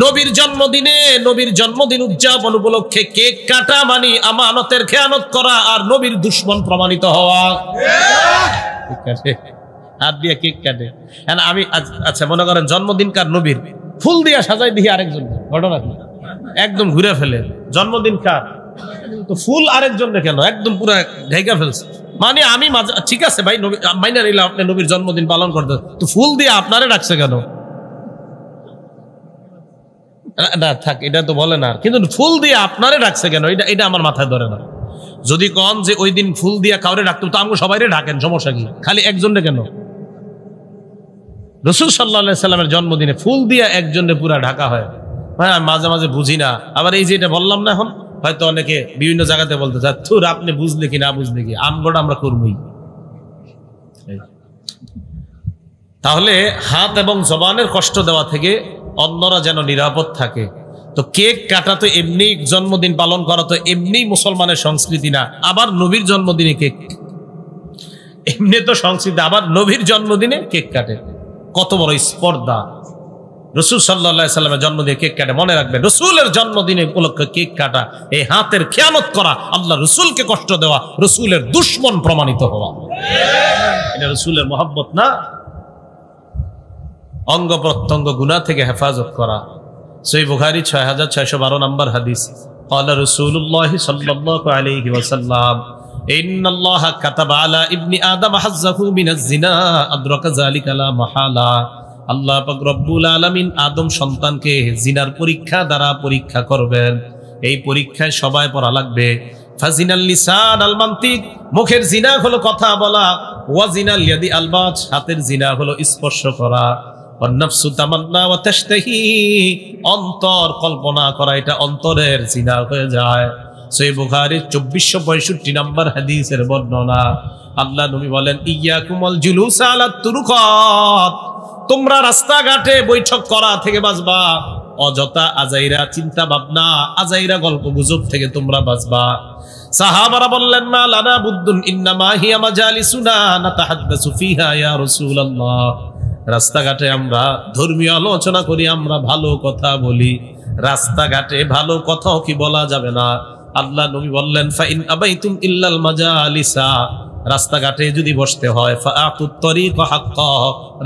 নবীর জন্মদিনে, নবীর জন্মদিন উদযাপন উপলক্ষে কেক কাটা মানে আমানতের খেয়ানত করা আর নবীর দুশমন প্রমাণিত হওয়া। হাত দিয়ে কেক কাটে। আমি আচ্ছা মনে করেন জন্মদিন কার? নবীর। ফুল দিয়া সাজাই দিয়ে আরেকজন, ঘটনা কি? একদম ঘুরে ফেলে। জন্মদিন কার? তো ফুল আরেকজন কেন? একদম পুরো ঢেকা ফেলছে। মানে আমি ঠিক আছে ভাই, মাইনা নিলাম আপনি নবীর জন্মদিন পালন করতে, তো ফুল দিয়ে আপনারে ডাকছে কেন? না থাক, এটা তো বলে না, কিন্তু ফুল দিয়ে আপনারে ডাকছে কেন? এটা আমার মাথায় ধরে না। যদি কন যে ওই দিন ফুল দিয়া কাউরে ডাকতো, তো আমাকে সবাইরে ডাকেন, সমস্যা কি? খালি একজনে কেন? রাসূল সাল্লাল্লাহু আলাইহি সাল্লামের জন্মদিনে ফুল দিয়া একজনে পুরা ঢাকা হয়। হ্যাঁ মাঝে মাঝে বুঝি না। আবার এই যে এটা বললাম না, এখন হয়তো অনেকে বিভিন্ন জায়গাতে বলতে চায় থুর আপনি বুঝলে কি না বুঝলে কি, আমগোটা আমরা করবই। তাহলে হাত এবং জবানের কষ্ট দেওয়া থেকে অন্যরা যেন নিরাপদ থাকে। তো কেক কাটা তো এমনি, জন্মদিন পালন করা তো এমনি মুসলমানের সংস্কৃতি না। আবার নবীর জন্মদিনে কেক, এমনি তো সংস্কৃতি, আবার নবীর জন্মদিনে কেক কাটে। কত বড় স্পর্ধা! রাসূল সাল্লাল্লাহু আলাইহি সাল্লামের জন্মদিনে কেক কাটে। মনে রাখবেন, রাসূলের জন্মদিনে উপলক্ষে কেক কাটা, এই হাতের খেয়ানত করা, আল্লাহ রাসূলকে কষ্ট দেওয়া, রাসূলের দুশমন প্রমাণিত হওয়া। এটা রাসূলের মহব্বত না? অঙ্গ প্রত্যঙ্গ গুনাহ থেকে হেফাজত করা। সহিহ বুখারী ৬৬১২ নম্বর হাদিস, ক্বালা রাসূলুল্লাহ সাল্লাল্লাহু আলাইহি ওয়াসাল্লাম ইন্নাল্লাহা কাতাবা আলা ইবনি আদম হাজ্জাহু মিনাজ জিনা আদরাকা যালিকা লা মাহালা। আল্লাহ পাক রব্বুল আলামিন আদম সন্তানকে জিনার পরীক্ষা দ্বারা পরীক্ষা করবেন। এই পরীক্ষায় সবাই পড়া লাগবে। ফাজিনাল লিসান আল মান্তিক, মুখের জিনা হলো কথা বলা। ওয়া জিনাল ইয়াদি আল বাচ, হাতের জিনা হলো স্পর্শ করা। ওয়ান নাফসু তামান্না ওয়া তাশতাহি, অন্তর কল্পনা করা, এটা অন্তরের জিনা হয়ে যায়। সহিহ বুখারী ২৪৬৫ নম্বর হাদিসের বর্ণনা। আল্লাহ নবী বলেন ইয়াকুমুল জুলুস আলা তুরুকাত, তোমরা রাস্তাঘাটে বৈঠক করা থেকে বাঁচবা। অযথা আজাইরা চিন্তা ভাবনা, আজাইরা গল্প গুজব থেকে তোমরা বাঁচবা। সাহাবারা বললেন মা লানা বুদ্দুন ইন্নামা হিয়া মাজালিসুনা নাতাহাদ্দাসু ফিহা ইয়া রাসূলুল্লাহ। রাস্তাঘাটে আমরা ধর্মীয় আলোচনা করি, আমরা ভালো কথা বলি, রাস্তাঘাটে ভালো কথাও কি বলা যাবে না? আল্লাহ নবী বললেন ফাইন আবাইতুম ইল্লাল মাজালিসা, রাস্তাঘাটে যদি বসতে হয় ফাআতুত তরিক হাক্কা,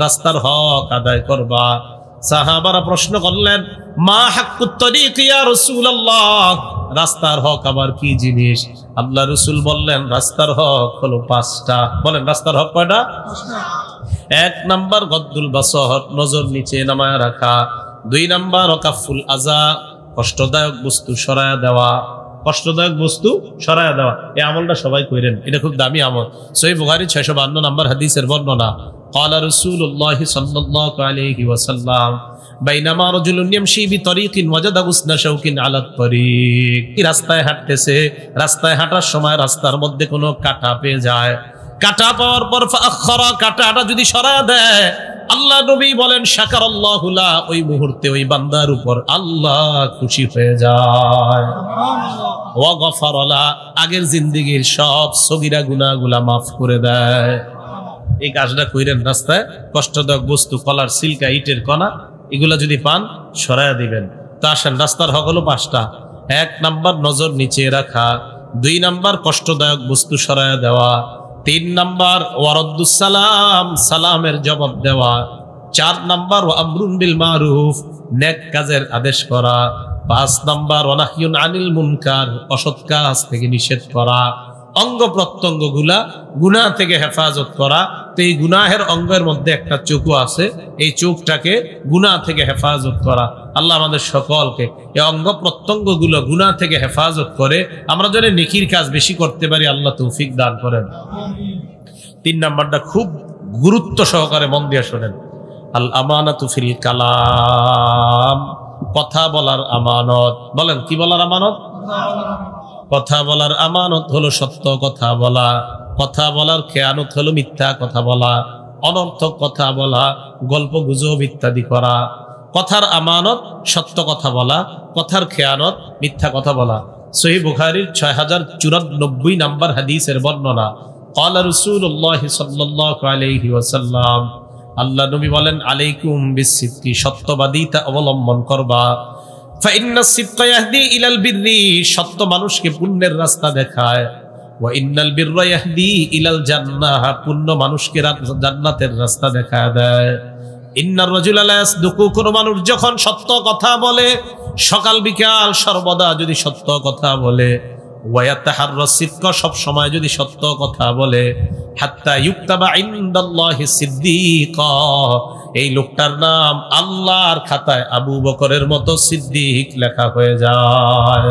রাস্তার হক আদায় করবা। সাহাবারা প্রশ্ন করলেন, মা হাক্কুত তরিক ইয়া রাসূলুল্লাহ, রাস্তার হক আবার কি জিনিস? আল্লাহ রাসূল বললেন, রাস্তার হক হলো 5টা। বলেন রাস্তার হক কয়টা? 1 নাম্বার গদ্দুল বাসর, নজর নিচে নামায় রাখা। 2 নাম্বার ওয়াকাফুল আযা, কষ্টদায়ক বস্তু সরায়া দেওয়া। কষ্টদায়ক বস্তু সরায়া দেওয়া, এই আমলটা সবাই করেন, এটা খুব দামি আমল। সহিহ বুখারী 652 নম্বর হাদিসের বর্ণনা। قال رسول الله صلى الله عليه وسلم بينما رجل يمشي بطريق وجد غصن شوك على الطريق, রাস্তায় হাঁটতেছে, রাস্তায় হাঁটার সময় রাস্তার মধ্যে কোনো কাঁটা পেয়ে যায়। কাঁটা পাওয়ার পর ফাআখরা, কাঁটাটা যদি সরায়া দেয়, আল্লাহ নবী বলেন শাকারাল্লাহু লা, ওই মুহূর্তে ওই বান্দার উপর আল্লাহ খুশি হয়ে যায়। ওয়া গফারা লা, আগের জিন্দেগীর সব সগীরা গুনাহগুলা maaf করে দেয়। এই কাজটা কইরেন, রাস্তায় কষ্টদায়ক বস্তু, কলার সিলকা, ইটের কণা, এগুলা যদি পান সরায়া দিবেন। তো আসেন, রাস্তার হক হলো 5টা। 1 নাম্বার নজর নিচে রাখা, 2 নাম্বার কষ্টদায়ক বস্তু সরায়া দেওয়া, 3 নাম্বার ওয়ারদ্দুস সালাম, সালামের জবাব দেওয়া, 4 নাম্বার আমরুন বিল মারুফ, নেক কাজের আদেশ করা, 5 নাম্বার ওয়ানাহিয়ুন আনিল মুনকার, অসৎ কাজ থেকে নিষেধ করা। অঙ্গ প্রত্যঙ্গ গুলা গুনাহ থেকে হেফাজত করা। তো এই গুনাহের অঙ্গের মধ্যে একটা চোখও আছে, এই চোখটাকে গুনাহ থেকে হেফাজত করা। আল্লাহ আমাদের সকলকে এই অঙ্গ প্রত্যঙ্গ গুলো গুনাহ থেকে হেফাজত করে আমরা যেন নেকির কাজ বেশি করতে পারি, আল্লাহ তৌফিক দান করেন। 3 নাম্বারটা খুব গুরুত্ব সহকারে মন দিয়ে শোনেন, আল আমানাতু ফিল কালাম, কথা বলার আমানত। বলেন কি বলার আমানত? কথা বলার আমানত হলো সত্য কথা বলা, কথা বলার খেয়ানত হলো মিথ্যা কথা বলা, অনর্থক কথা বলা, গল্প গুজব ইত্যাদি করা। কথার আমানত সত্য কথা বলা, কথার খেয়ানত মিথ্যা কথা বলা। সহিহ বুখারীর 6094 নাম্বার হাদিসের বর্ণনা। ক্বালা রাসূলুল্লাহ সাল্লাল্লাহু আলাইহি ওয়াসাল্লাম, আল্লাহ নবী বলেন, আলাইকুম বিসসিদকি, সত্যবাদিতা অবলম্বন করবা। ফাইন্নাস সিদকা ইয়াহদি ইলাল বিররি, সত্য মানুষকে পুণ্যের রাস্তা দেখায়। ওয়া ইন্নাল বিররা ইয়াহদি ইলাল জান্নাহ, পুণ্য মানুষকে জান্নাতের রাস্তা দেখায় দেয়। ইন্নার রাজুলা লা ইয়াসদুকু, কোন মানুষ যখন সত্য কথা বলে, সকাল বিকাল সর্বদা যদি সত্য কথা বলে, ওয়া ইয়াতাহাররাস সিদকা, সব সময় যদি সত্য কথা বলে, হাত্তা ইউকতাবা ইনদাল্লাহি সিদ্দিকা, এই লোকটার নাম আল্লাহর খাতায় আবু বকরের মতো সিদ্দিক লেখা হয়ে যায়।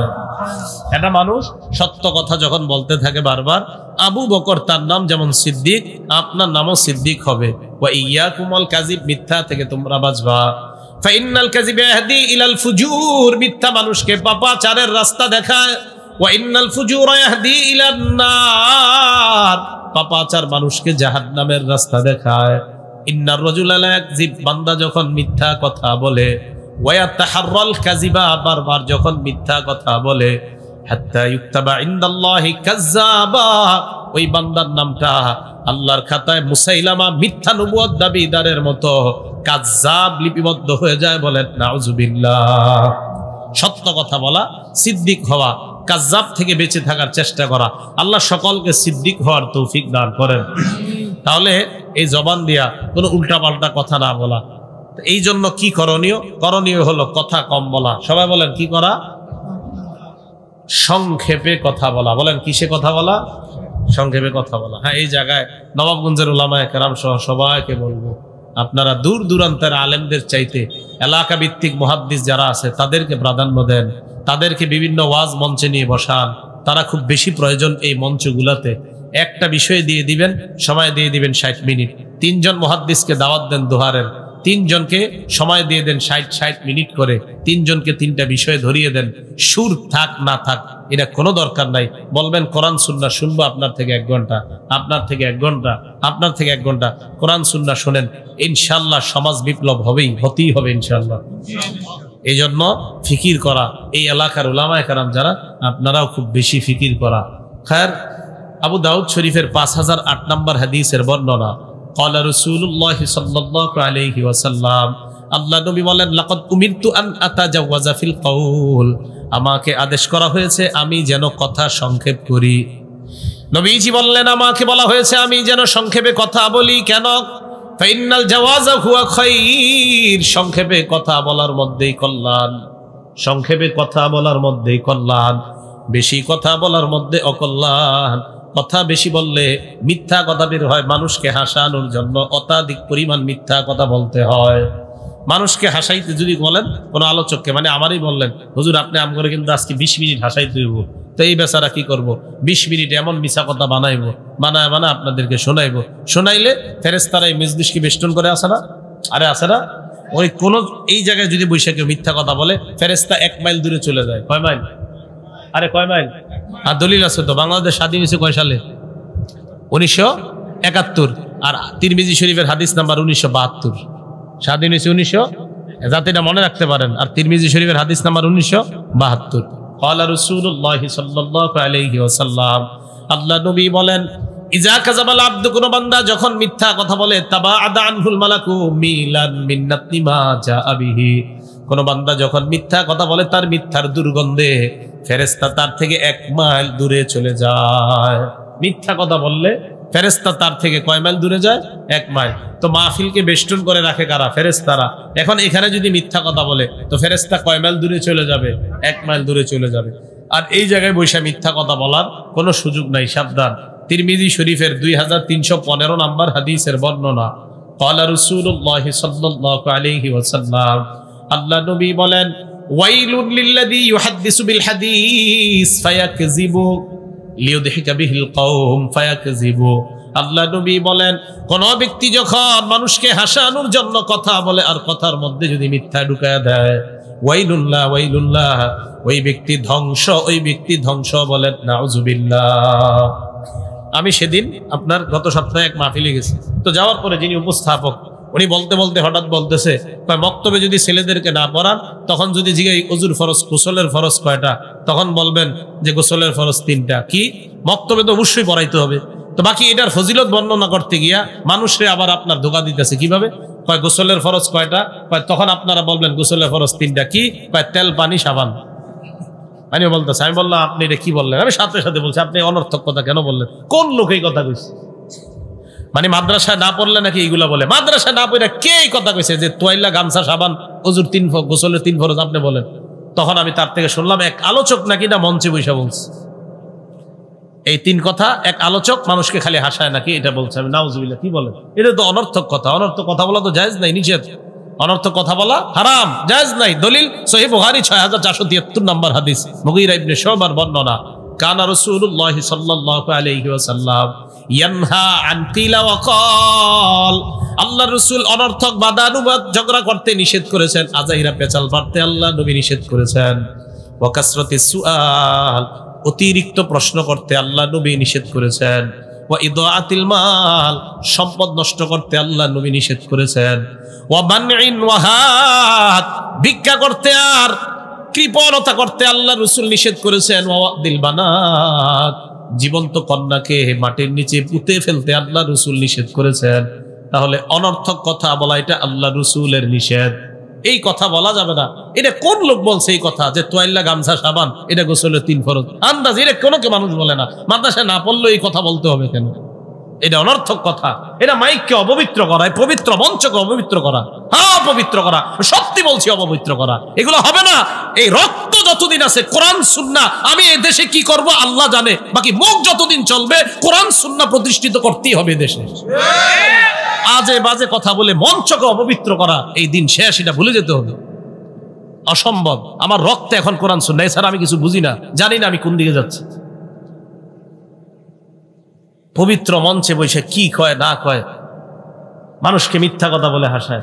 একটা মানুষ সত্য কথা যখন বলতে থাকে বারবার, আবু বকর তার নাম যেমন সিদ্দিক, আপনার নামও সিদ্দিক হবে। ওয়া ইয়াকুমুল কাযিব, মিথ্যা থেকে তোমরা বাঁচবা। ফাইন্নাল কাযিবা ইয়াহদি ইলাল ফুজুর, মিথ্যা মানুষকে পাপাচারের রাস্তা দেখায়। ওয়া ইন্নাল ফুজুরা ইয়াহদি ইলান নার, পাপাচার মানুষকে জাহান্নামের রাস্তা দেখায়। ইন্নার রাজুলা লা ইয়াকযিব, বান্দা যখন মিথ্যা কথা বলে, ওয়া ইয়াতাহাররাল কাযিবা, বারবার যখন মিথ্যা কথা বলে, হাত্তা ইউকতাবা ইনদাল্লাহি কাযযাবা, ওই বান্দার নামটা আল্লাহর খাতায় মুসাইলামা, মিথ্যা নবুয়ত দাবিদারের মতো কাযযাব লিপিবদ্ধ হয়ে যায়। বলেন নাউযুবিল্লাহ। সত্য কথা বলা, সিদ্দিক হওয়া, কাযযাব থেকে বেঁচে থাকার চেষ্টা করা। আল্লাহ সকলকে সিদ্দিক হওয়ার তৌফিক দান করেন। তাহলে এই জবান দিয়া কোনো উল্টাপাল্টা কথা না বলা। এই জন্য কি করণীয়? করণীয় হলো কথা কম বলা। সবাই বলেন কি করা? সংক্ষেপে কথা বলা। বলেন কিসে কথা বলা? সংক্ষেপে কথা বলা। হ্যাঁ, এই জায়গায় নবাবগঞ্জের উলামায়ে কেরাম সহ সবাইকে বলবো, আপনারা দূর দূরান্তের আলেমদের চাইতে এলাকা ভিত্তিক মুহাদ্দিস যারা আছে তাদেরকে প্রাধান্য দেন, তাদেরকে বিভিন্ন ওয়াজ মঞ্চে নিয়ে বসান। তারা খুব বেশি প্রয়োজন এই মঞ্চগুলোতে। একটা বিষয় দিয়ে দিবেন, সময় দিয়ে দিবেন 60 মিনিট। 3 জন মুহাদ্দিসকে দাওয়াত দেন দোহারের, 3 জনকে সময় দিয়ে দেন 60 মিনিট করে। 3 জনকে 3টা বিষয় ধরিয়ে দেন। সুর থাক না থাক এটা কোনো দরকার নাই। বলবেন কোরআন সুন্নাহ শুনবো আপনার থেকে 1 ঘন্টা, আপনার থেকে 1 ঘন্টা, আপনার থেকে 1 ঘন্টা। কোরআন সুন্নাহ শোনেন, ইনশাআল্লাহ সমাজ বিপ্লব হতেই হবে ইনশাআল্লাহ। এই জন্য ফিকির করা, এই এলাকার উলামায়ে কেরাম যারা, আপনারাও খুব বেশি ফিকির করা। খায়ের, আবু দাউদ শরীফের 5008 নম্বর হাদিসের বর্ণনা। ক্বালা রাসূলুল্লাহ সাল্লাল্লাহু আলাইহি ওয়াসাল্লাম, আল্লাহ নবী বলেন, লাকাদ উমিরতু আন আতাজাওয়াজা ফিল কওল, আমাকে আদেশ করা হয়েছে আমি যেন কথা সংক্ষেপ করি। নবীজি বললেন, আমাকে বলা হয়েছে আমি যেন সংক্ষেপে কথা বলি। কেন? ফাইনাল জাওয়াজা হুয়া খাইর, সংক্ষেপে কথা বলার মধ্যেই কল্যাণ, সংক্ষেপে কথা বলার মধ্যেই কল্যাণ, বেশি কথা বলার মধ্যে অকল্যাণ। কথা বেশি বললে মিথ্যা কথা বের হয়, মানুষকে হাসানোর জন্য অত্যাধিক পরিমাণ মিথ্যা কথা বলতে হয়। মানুষকে হাসাইতে যদি বলেন কোনো আলোচককে, মানে আমারই বললেন হুজুর আপনি আম করে কিন্তু আজকে 20 মিনিট হাসাইতে হইব, তো এই বেচারা কি করব, 20 মিনিট এমন মিছা কথা বানাইবো, বানায় আপনাদেরকে শোনাইবো, শোনাইলে ফেরেশতারা এই মেজলিসকে বেষ্টন করে আসে না, আরে আসে না, ওই কোন এই জায়গায় যদি বৈশাখে মিথ্যা কথা বলে ফেরেশতা 1 মাইল দূরে চলে যায়। কয় মাইল? আরে কয় মাইল? আর দলিল আছে তো, বাংলাদেশ স্বাধীন হয়েছে কয় সালে? 1971। আর তিরমিজি শরীফের হাদিস নাম্বার 1972। স্বাধীন হয়েছে 1900, যাতে এটা মনে রাখতে পারেন। আর তিরমিজি শরীফের হাদিস নাম্বার 1972। ক্বালা রাসূলুল্লাহ সাল্লাল্লাহু আলাইহি ওয়াসাল্লাম, আল্লাহ নবী বলেন, ইজা কাযাবাল আবদু, কোন বান্দা যখন মিথ্যা কথা বলে, তাবাআদা আনহুল মালাকু মিলান মিন নাতনি মা জাআ বিহি, কোন বান্দা যখন মিথ্যা কথা বলে তার মিথ্যার দুর্গন্ধে ফেরেশতা তার থেকে 1 মাইল দূরে চলে যায়। মিথ্যা কথা বললে ফেরেশতা তার থেকে কয় মাইল দূরে যায়? 1 মাইল। তো মাহফিলকে বেষ্টন করে রাখে কারা? ফেরেশতারা। এখন এখানে যদি মিথ্যা কথা বলে তো ফেরেশতা কয় মাইল দূরে চলে যাবে? 1 মাইল দূরে চলে যাবে। আর এই জায়গায় বৈশা মিথ্যা কথা বলার কোনো সুযোগ নাই, সাবধান। তিরমিজি শরীফের 2315 নম্বর হাদিসের বর্ণনা। ক্বালা রাসূলুল্লাহ সাল্লাল্লাহু আলাইহি ওয়াসাল্লাম, আল্লাহ নবী বলেন, ওয়াইলুন লিল্লাযী ইউহাদ্দিসু বিল হাদিস ফায়াকযিবু লিইউদহিকা বিহিল কওম ফায়াকযিবু। আল্লাহ নবী বলেন, কোন ব্যক্তি যখন মানুষকে হাসানোর জন্য কথা বলে আর কথার মধ্যে যদি মিথ্যা ঢুকায় দেয়, ওয়াইলুল্লাহ ওয়াইলুল্লাহ, ওই ব্যক্তি ধ্বংস, ওই ব্যক্তি ধ্বংস। বলেন নাউযুবিল্লাহ। আমি সেদিন আপনার গত সপ্তাহে এক মাহফিলে গেছি, তো যাওয়ার পরে যিনি উপস্থাপক উনি বলতে বলতে হঠাৎ বলতেছে, বক্তব্যে যদি ছেলেদেরকে না পড়ান তখন যদি জিজ্ঞাসা ওযুর ফরজ, গোসলের ফরজ কয়টা, তখন বলবেন যে গোসলের ফরজ 3টা। কি বক্তব্যে তো অবশ্যই পড়াইতে হবে, তো বাকি এটার ফজিলত বর্ণনা করতে গিয়া মানুষে আবার আপনার ধোঁকা দিতেছে। কিভাবে? কয় গোসলের ফরজ কয়টা, তখন আপনারা বলবেন গোসলের ফরজ 3টা। কি? তেল, পানি, সাবান। আমি বলতেছে, আমি বললাম আপনি এটা কি বললেন? আমি সাথে সাথে বলছি আপনি অনর্থক কথা কেন বললেন? কোন লোক এই কথা কইছে? মানে মাদ্রাসায় না পড়লে নাকি এইগুলা বলে? মাদ্রাসায় না পড়ে কে এই কথা কইছে যে তোয়াইলা, গামছা, সাবান, ওযুর 3 গোসলের 3 ফরজ আপনি বলেন? তখন আমি তার থেকে শুনলাম এক আলোচক নাকি না মঞ্চে বৈশা বলছে এই 3 কথা। এক আলোচক মানুষকে খালি হাসায় নাকি এটা বলছে। আমি নাউজুবিল্লাহ, কি বলেন? এটা তো অনর্থক কথা। অনর্থক কথা বলা তো জায়েজ নাই, নিষেধ। অনর্থক কথা বলা হারাম, জায়েজ নাই। দলিল সহিহ বুখারী 6473 নম্বর হাদিস, মুগীরা ইবনে শুবার বর্ণনা। কানা রাসূলুল্লাহ সাল্লাল্লাহু আলাইহি ওয়াসাল্লাম ইয়ানহা আন কিলা ওয়া ক্বাল, আল্লাহর রাসূল অনর্থক বাদানুবাদ ঝগড়া করতে নিষেধ করেছেন, আজাইরা পেচাল পারতে আল্লাহ নবী নিষেধ করেছেন। ওয়া কাসরাতিস সুআল, অতিরিক্ত প্রশ্ন করতে আল্লাহ নবী নিষেধ করেছেন। ওয়া ইদাআতিল মাল, সম্পদ নষ্ট করতে আল্লাহ নবী নিষেধ করেছেন। ওয়া বানইন ওয়াহাত, ভিক্ষা করতে আর কৃপণতা করতে আল্লাহ রাসূল নিষেধ করেছেন। ওয়া ওয়াদিল বানাত, জীবন্ত কন্যাকে মাটির নিচে পুঁতে ফেলতে আল্লাহ রাসূল নিষেধ করেছেন। তাহলে অনর্থক কথা বলা এটা আল্লাহ রাসূলের নিষেধ। এই কথা বলা যাবে না। এটা কোন লোক বলছে এই কথা যে তোয়াইল্লা, গামছা, সাবান এটা গোসলের 3 ফরজ? আন্দাজ, এটা কোনো কে মানুষ বলে না। মাদ্রাসায় না পড়লে এই কথা বলতে হবে কেন? এটা অনর্থক কথা। এটা মাইককে অপবিত্র করা, পবিত্র মঞ্চকে অপবিত্র করা। হ্যাঁ, অপবিত্র করা, সত্যি বলছি, অপবিত্র করা। এগুলো হবে না। এই রক্ত যতদিন আছে, কোরআন সুন্নাহ, আমি এই দেশে কি করব আল্লাহ জানে। বাকি মুখ যতদিন চলবে কোরআন সুন্নাহ প্রতিষ্ঠিত করতেই হবে দেশে। আজে বাজে কথা বলে মঞ্চকে অপবিত্র করা, এই দিন শেষ, এটা ভুলে যেতে হবে। অসম্ভব। আমার রক্তে এখন কোরআন সুন্নাহ, এছাড়া আমি কিছু বুঝি না, জানি না আমি কোন দিকে যাচ্ছি। পবিত্র মঞ্চে বসে কি কয় না কয়, মানুষকে মিথ্যা কথা বলে হাসায়।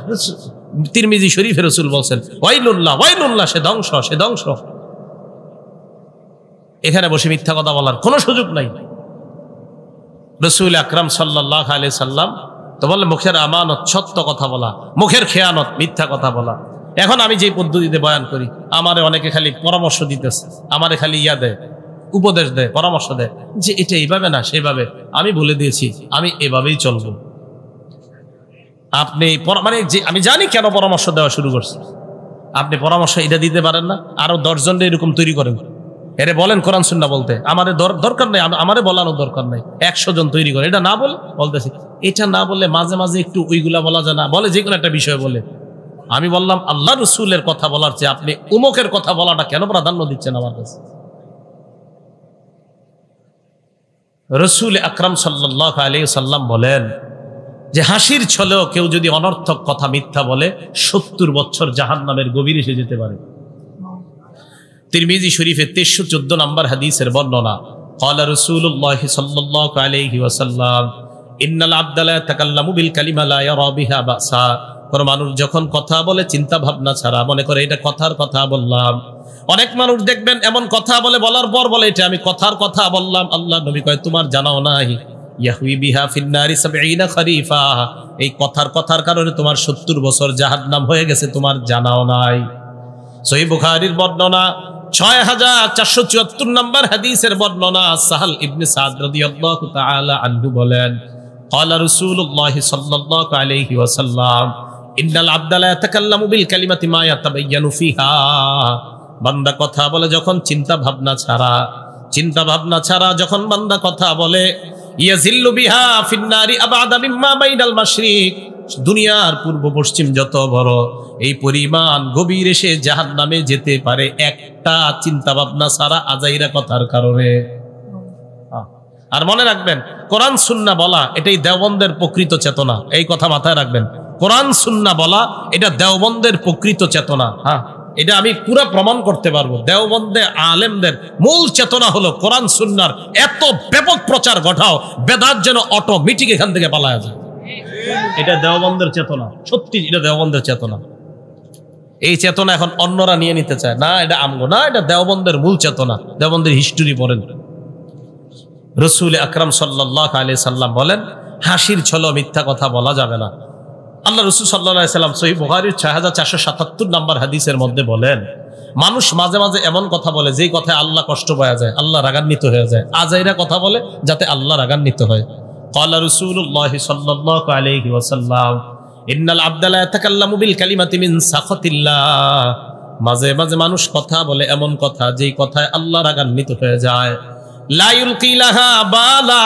তিরমিজি শরীফে রাসূল বলছেন, ওয়াইলুল্লাহ ওয়াইলুল্লাহ, সে ধ্বংস, সে ধ্বংস। এখানে বসে মিথ্যা কথা বলার কোনো সুযোগ নাই। রাসূল আকরাম সাল্লাল্লাহু আলাইহি সাল্লাম তো বললেন, মুখের আমানত, সত্য কথা বলা, মুখের খেয়ানত, মিথ্যা কথা বলা। এখন আমি যে পদ্ধতিতে বয়ান করি, আমারে অনেকে খালি পরামর্শ দিতেছে, আমারে খালি দেয়, উপদেশ দেয়, পরামর্শ দেয় যে এটা এইভাবে না সেভাবে। আমি বলে দিয়েছি আমি এভাবেই চলবো। আপনি মানে যে আমি জানি কেন পরামর্শ দেওয়া শুরু করছে, আপনি পরামর্শ এটা দিতে পারেন না, আরো 10 জন এরকম তৈরি করেন। এরে বলেন কোরআন সুন্নাহ বলতে, আমাদের দরকার নাই, আমারে বলানোর দরকার নাই, 100 জন তৈরি করে। এটা না বলে বলতেছি, এটা না বললে মাঝে মাঝে একটু ওইগুলা বলা যায় না, বলে যে কোনো একটা বিষয় বলে। আমি বললাম আল্লাহ রসুলের কথা বলার চেয়ে আপনি উমুকের কথা বলাটা কেন প্রাধান্য দিচ্ছেন আমার কাছে? রসুল আকরাম সাল্লাল্লাহু আলাইহি সাল্লাম বলেন যে হাসির ছলেও কেউ যদি অনর্থক কথা মিথ্যা বলে 70 বছর জাহান্নামের গভীরে এসে যেতে পারে। তিরমিজি শরীফে 1314 নম্বর হাদিসের বর্ণনা, ক্বালা রাসূলুল্লাহ সাল্লাল্লাহু আলাইহি ওয়াসাল্লাম ইন্নাল আবদা লা ইয়াতাকাল্লামু বিল কালিমা লা ইয়ারা বিহা বাসা। কোন মানুষ যখন কথা বলে চিন্তা ভাবনা ছাড়া, মনে করে এটা কথার কথা বললাম। অনেক মানুষ দেখবেন এমন কথা বলে, বলার পর বলে এটা আমি কথার কথা বললাম। আল্লাহ নবী কয় তোমার জানাও নাই, ইয়াহউই বিহা ফিন্নারি 70 খরিফা, এই কথার কারণে তোমার 70 বছর জাহান্নাম হয়ে গেছে, তোমার জানাও নাই। সহিহ বুখারীর বর্ণনা 6474 নম্বর হাদিসের বর্ণনা, সাহাল ইবনে সাদ রাদিয়াল্লাহু তাআলা আনহু বলেন, ক্বালা রাসূলুল্লাহ সাল্লাল্লাহু আলাইহি ওয়াসাল্লাম ইন্নাল আবদা লা ইয়াতাকাল্লামু বিল কালিমাতি মা ইয়াতাবায়্যানু ফিহা। বান্দা কথা বলে যখন চিন্তা ভাবনা ছাড়া যখন বান্দা কথা বলে, ইয়াজিল্লু বিহা ফিন্নারি আবাদা মিম্মা বাইনাল মাশরিক, দুনিয়ার পূর্ব পশ্চিম যত বড় এই পরিমাণ গভীর এসে জাহান্নামে যেতে পারে একটা চিন্তা ভাবনা ছাড়া, আজাইরা কথার কারণে। আর মনে রাখবেন, কোরআন সুন্নাহ বলা এটাই দেওবন্দের প্রকৃত চেতনা, এই কথা মাথায় রাখবেন। কোরআন সুন্নাহ বলা এটা দেওবন্দের প্রকৃত চেতনা। হ্যাঁ, এটা আমি পুরো প্রমাণ করতে পারবো। দেওবন্দে আলেমদের মূল চেতনা হলো কোরআন সুন্নাহর এত ব্যাপক প্রচার ঘটাও, বেদাত যেন অটোমেটিক এখান থেকে পালায়া যায়। এটা দেওবন্দের চেতনা, সত্যি এটা দেওবন্দের চেতনা। এই চেতনা এখন অন্যরা নিয়ে নিতে চায় না, এটা আমগো না, এটা দেওবন্দের মূল চেতনা। দেওবন্দের হিস্টোরি পড়েন। রাসূল আকরাম সাল্লাল্লাহু আলাইহি সাল্লাম বলেন হাসির ছলে মিথ্যা কথা বলা যাবে না। আল্লাহ রাসূল সাল্লাল্লাহু আলাইহি সাল্লাম সহিহ বুখারীর 6477 নম্বর হাদিসের মধ্যে বলেন, মানুষ মাঝে মাঝে এমন কথা বলে যেই কথায় আল্লাহ কষ্ট পাওয়া যায়, আল্লাহ রাগান্বিত হয়ে যায়। আজাইরা কথা বলে যাতে আল্লাহ রাগান্বিত হয়। ক্বালা রাসূলুল্লাহ সাল্লাল্লাহু আলাইহি ওয়াসাল্লাম ইন্নাল আবদা লা ইয়াতাকাল্লামু বিল কালিমাতি মিন সাখাতিল্লাহ, মাঝে মাঝে মানুষ কথা বলে এমন কথা যেই কথায় আল্লাহ রাগান্বিত হয়ে যায়। লা ইউলকি লাহা বালা,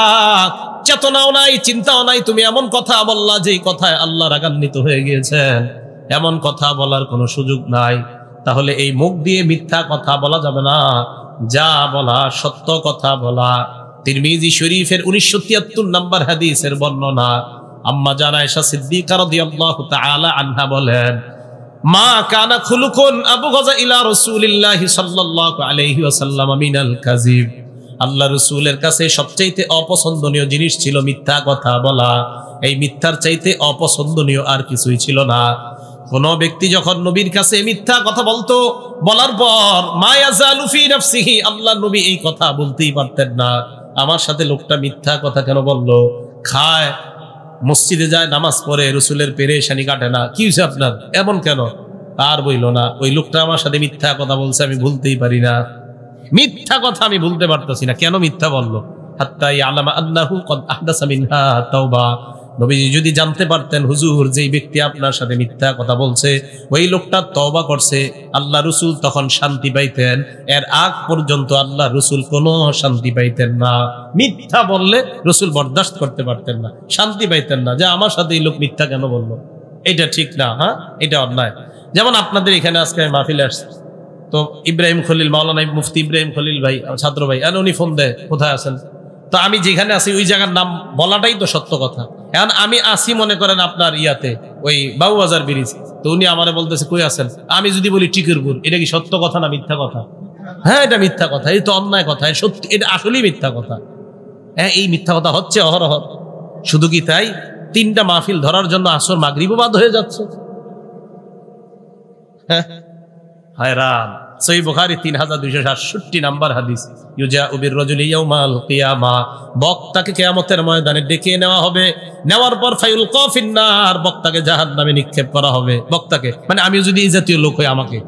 চেতনাও নাই, চিন্তাও নাই, তুমি এমন কথা বললা যেই কথায় আল্লাহ রাগান্বিত হয়ে গিয়েছেন, এমন কথা বলার কোনো সুযোগ নাই। তাহলে এই মুখ দিয়ে মিথ্যা কথা বলা যাবে না, যা বলা সত্য কথা বলা। তিরমিজি শরীফের 1973 নম্বর হাদিসের বর্ণনা, আম্মা জান আয়েশা সিদ্দিকা রাদিয়াল্লাহু তাআলা আনহা বলেন, মা কানা খুলুকুন আবগাযা ইলা রাসূলিল্লাহি সাল্লাল্লাহু আলাইহি ওয়াসাল্লাম মিনাল কাযিব। আল্লাহ রসুলের কাছে সবচাইতে অপছন্দনীয় জিনিস ছিল মিথ্যা কথা বলা। এই মিথ্যার চাইতে অপছন্দনীয় আর কিছুই ছিল না। কোন ব্যক্তি যখন নবীর কাছে মিথ্যা কথা বলতো, বলার পর মা ইয়াজালু ফি নাফসিহি, আল্লাহ নবী এই কথা বলতেই পারতেন না, আমার সাথে লোকটা মিথ্যা কথা কেন বললো? খায়, মসজিদে যায়, নামাজ পড়ে, রসুলের পেরেশানি কাটে না, কি হয়েছে আপনার, এমন কেন? আর বইল না, ওই লোকটা আমার সাথে মিথ্যা কথা বলছে, আমি ভুলতেই পারি না, মিথ্যা কথা আমি বলতে পারতেছি না, কেন মিথ্যা বললো? হাত্তা ইয়ালামা আন্নাহু কদ আহদাসা মিনহা তাওবা। নবীজি যদি জানতে পারতেন হুজুর যেই ব্যক্তি আপনার সাথে মিথ্যা কথা বলছে ওই লোকটা তওবা করছে, আল্লাহ রসুল তখন শান্তি পাইতেন। এর আগ পর্যন্ত আল্লাহ রসুল কোনো শান্তি পাইতেন না। মিথ্যা বললে রসুল বরদাস্ত করতে পারতেন না, শান্তি পাইতেন না, যে আমার সাথে এই লোক মিথ্যা কেন বললো, এটা ঠিক না, হ্যাঁ এটা অন্যায়। যেমন আপনাদের এখানে আজকে মাহফিলে আসছে, তো ইব্রাহিম খলিল, মাওলানা মুফতি ইব্রাহিম খলিল ভাই, ছাত্র ভাই, উনি ফোন দেয় কোথায় আছেন, তো আমি যেখানে আছি ওই জায়গার নাম বলাটাই তো সত্য কথা। এখন আমি আসি মনে করেন আপনার ইয়াতে ওই বাবুবাজার ব্রিজ, তো উনি আমারে বলতেছে কই আছেন, আমি যদি বলি টিকিরপুর, এটা কি সত্য কথা না মিথ্যা কথা? হ্যাঁ এটা মিথ্যা কথা, এই তো অন্যায় কথা, সত্যি এটা আসলেই মিথ্যা কথা। হ্যাঁ এই মিথ্যা কথা হচ্ছে অহরহ। শুধু কি তাই, 3টা মাহফিল ধরার জন্য আসর মাগরিবও বাদ হয়ে যাচ্ছে। হ্যাঁ হায়রান। সহিহ বুখারী 3267 নম্বর হাদিস, ইউজাউ বির-রাজুলি ইয়াউমাল কিয়ামা, বক্তাকে কিয়ামতের ময়দানে ডেকে নেওয়া হবে, নেওয়ার পর ফায়ুলকা ফিন-নার, বক্তাকে জাহান্নামে নিক্ষেপ করা হবে। বক্তাকে মানে আমি যদি এই জাতীয় লোক হই, আমাকে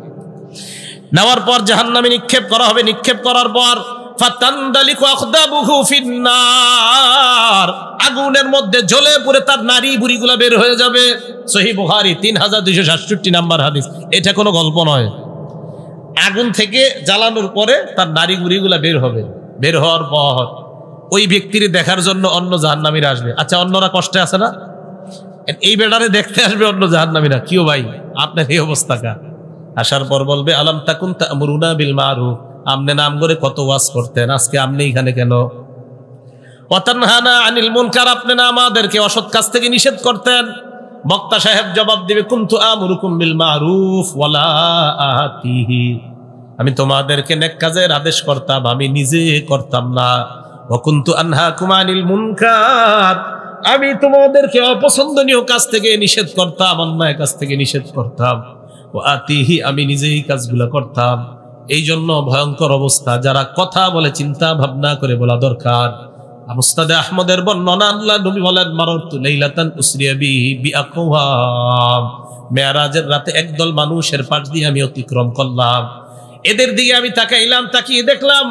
নেওয়ার পর জাহান্নামে নিক্ষেপ করা হবে। নিক্ষেপ করার পর ফাতানদালিকু আখদাবুহু ফিন-নার, আগুনের মধ্যে জ্বলে পুড়ে তার নারী বুড়িগুলা বের হয়ে যাবে। সহিহ বুখারী 3267 নম্বর হাদিস, এটা কোনো গল্প নয়। আগুন থেকে জ্বালানোর পরে তার নাড়ি গুড়িগুলা বের হবে, বের হওয়ার পর ওই ব্যক্তির দেখার জন্য অন্য জাহান্নামীরা আসবে। আচ্ছা, অন্যরা কষ্টে আছে না, এই বেটারে দেখতে আসবে অন্য জাহান্নামীরা, কিও ভাই আপনার এই অবস্থা কা? আসার পর বলবে আলাম তাকুন তা'মুরুনা বিল মারুফ, আমনে নাম করে কত ওয়াজ করতেন, আজকে আপনি এখানে কেন? ওয়া তানহানা আনিল মুনকার, আপনি না আমাদেরকে অসৎ কাজ থেকে নিষেধ করতেন। বক্তা সাহেব জবাব দিবে কুনতু আমুরুকুম বিল মারুফ ওয়ালা আতিহি, আমি তোমাদেরকে নেক কাজের আদেশ করতাম, আমি নিজে করতাম না। ওয়া কুনতু আনহাকুম আনিল মুনকার, আমি তোমাদেরকে অপছন্দনীয় কাজ থেকে নিষেধ করতাম, অন্যায় কাজ থেকে নিষেধ করতাম। ওয়া আতিহি, আমি নিজেই কাজগুলো করতাম। এই জন্য ভয়ঙ্কর অবস্থা, যারা কথা বলে চিন্তা ভাবনা করে বলা দরকার। মুসনাদে আহমদের বর্ণনা, আল্লাহ নবী বলেন মারারতু লাইলাতান উসরিয়া বিহি বিআকওয়াম, মেরাজের রাতে একদল মানুষের পাশ দিয়ে আমি অতিক্রম করলাম, এদের দিকে আমি তাকাইলাম, তাকিয়ে দেখলাম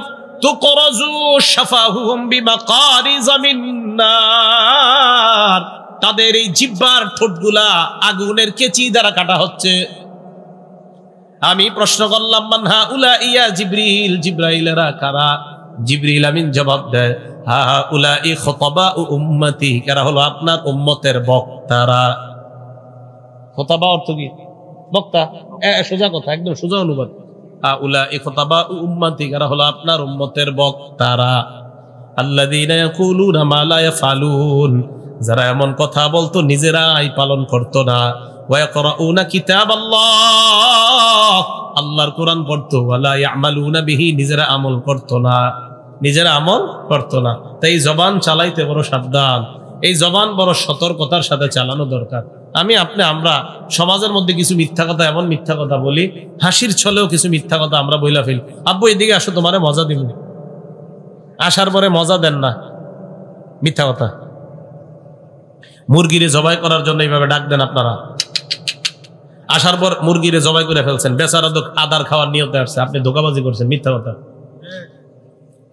তুকরাজু শাফাহুম বিমাকারিজ মিন নার, তাদের এই জিহ্বার ঠোঁটগুলা আগুনের কেচি দ্বারা কাটা হচ্ছে। আমি প্রশ্ন করলাম মান হাউলা ইয়া জিবরিল, জিবরাইলেরা কারা? জিবরিল আমিন জবাব দেয় হাউলাই খুতাবাউ উম্মতি, কারা হলো আপনার উম্মতের বক্তারা। খুতাবা অর্থ কি? বক্তা, সোজা কথা, একদম সোজা অনুবাদ। হাউলাই খুতাবাউ উম্মতি, কারা হলো আপনার উম্মতের বক্তারা। আল্লাযীনা ইয়াকুলুনা মা লা ইয়াফআলুন, যারা এমন কথা বলতো নিজেরাই পালন করতো না। ওয়া ইয়াকরাউনা কিতাবাল্লাহ, আল্লাহর কোরআন পড়তো। ওয়ালা ইয়ামালুনা বিহি, নিজেরা আমল করতো না, নিজেরা আমল করতো না। তাই জবান চালাইতে বড় সাবধান, এই জবান বড় সতর্কতার সাথে চালানো দরকার। আমরা সমাজের মধ্যে কিছু মিথ্যা কথা, এমন মিথ্যা কথা বলি, হাসির ছলেও কিছু মিথ্যা কথা আমরা বইলা ফেলি। আব্বু এদিকে আসো, তোমারে মজা দিব। আসার পরে মজা দেন না, মিথ্যা কথা। মুরগিরে জবাই করার জন্য এইভাবে ডাক দেন আপনারা, আসার পর মুরগিরে জবাই করে ফেলছেন, বেচারা তো আদার খাওয়ার নিয়তে আসছে, আপনি ধোঁকাবাজি করছেন, মিথ্যা কথা।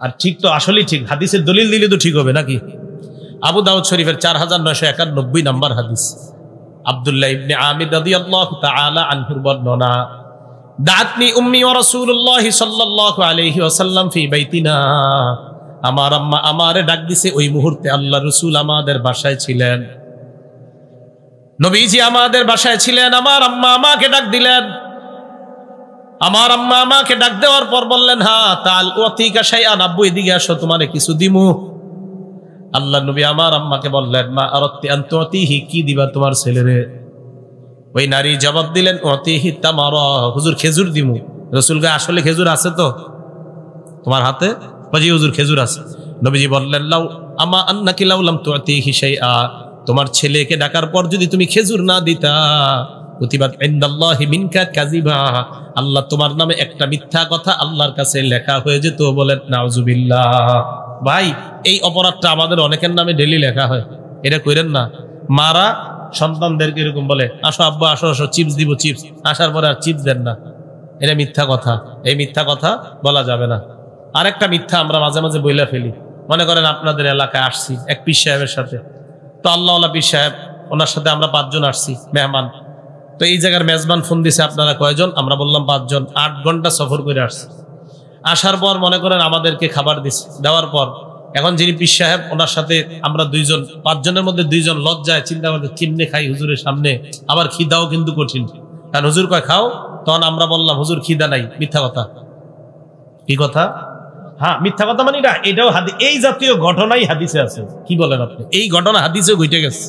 আর ঠিক তো আসলেই ঠিক, হাদিসের দলিল দিলে তো ঠিক হবে নাকি? আবু দাউদ শরীফের 4991 নম্বর হাদিস, আব্দুল্লাহ ইবনে আমির রাদিয়াল্লাহু তাআলা আনহুর বর্ণনা, দাআতনি উম্মি ওয়া রাসূলুল্লাহ সাল্লাল্লাহু আলাইহি ওয়াসাল্লাম ফি বাইতিনা, আমার আম্মা আমারে ডাক দিছে। ওই মুহূর্তে আল্লাহর রাসূল আমাদের বাসায় ছিলেন, নবীজি আমাদের বাসায় ছিলেন। আমার আম্মা আমাকে ডাক দিলেন। আমার আম্মা আমাকে ডাক দেওয়ার পর বললেন হা তাল ওয়াতিকা শাইআন, আব্বু এদিকে আসো, তোমারে কিছু দিমু। আল্লাহ নবী আমার আম্মাকে বললেন মা আরাতি আন তুতিহি, কি দিবা তোমার ছেলেরে? ওই নারী জবাব দিলেন উতিহি তামারা, হুজুর খেজুর দিমু। রাসূল কে আসলে খেজুর আছে তো তোমার হাতে? জি হুজুর খেজুর আছে। নবীজি বললেন লাউ আমা আন্নাকি লাউ লাম তুতিহি শাইআ, তোমার ছেলেকে ডাকার পর যদি তুমি খেজুর না দিতা, কুতিবাত ইনদাল্লাহি মিনকা কাযিবা, আল্লাহ তোমার নামে একটা মিথ্যা কথা আল্লাহর কাছে লেখা হয়ে যেত। বলেন নাউজুবিল্লাহ। ভাই এই অপরাধটা আমাদের অনেকের নামে ডেইলি লেখা হয়, এটা কইরেন না। মারা সন্তানদেরকে এরকম বলে আসো আব্বা আসো আসো, চিপস দিব, চিপস, আসার পরে আর চিপস দেন না, এটা মিথ্যা কথা। এই মিথ্যা কথা বলা যাবে না। আরেকটা মিথ্যা আমরা মাঝে মাঝে বইলা ফেলি। মনে করেন আপনাদের এলাকায় আসছি এক পীর সাহেবের সাথে, তো আল্লাহওয়ালা পীর সাহেব, ওনার সাথে আমরা 5 জন আসছি মেহমান। তো এই জায়গার মেজবান ফোন দিছে আপনারা কয়জন? আমরা বললাম 5 জন। 8 ঘন্টা সফর করে আসছি। আসার পর মনে করেন আমাদেরকে খাবার দিছে, দেওয়ার পর এখন যিনি পীর সাহেব ওনার সাথে আমরা 2 জন, 5 জনের মধ্যে 2 জন লজ্জায় চিন্তা করতে কেমনে খাই হুজুরের সামনে, আবার খিদাও কিন্তু কঠিন, কারণ হুজুর কয় খাও। তখন আমরা বললাম হুজুর খিদা নাই। মিথ্যা কথা। কি কথা? হ্যাঁ মিথ্যা কথা, মানে এটাও হাদিস, এই জাতীয় ঘটনাই হাদিসে আছে। কি বলেন আপনি? এই ঘটনা হাদিসে ঘটে গেছে।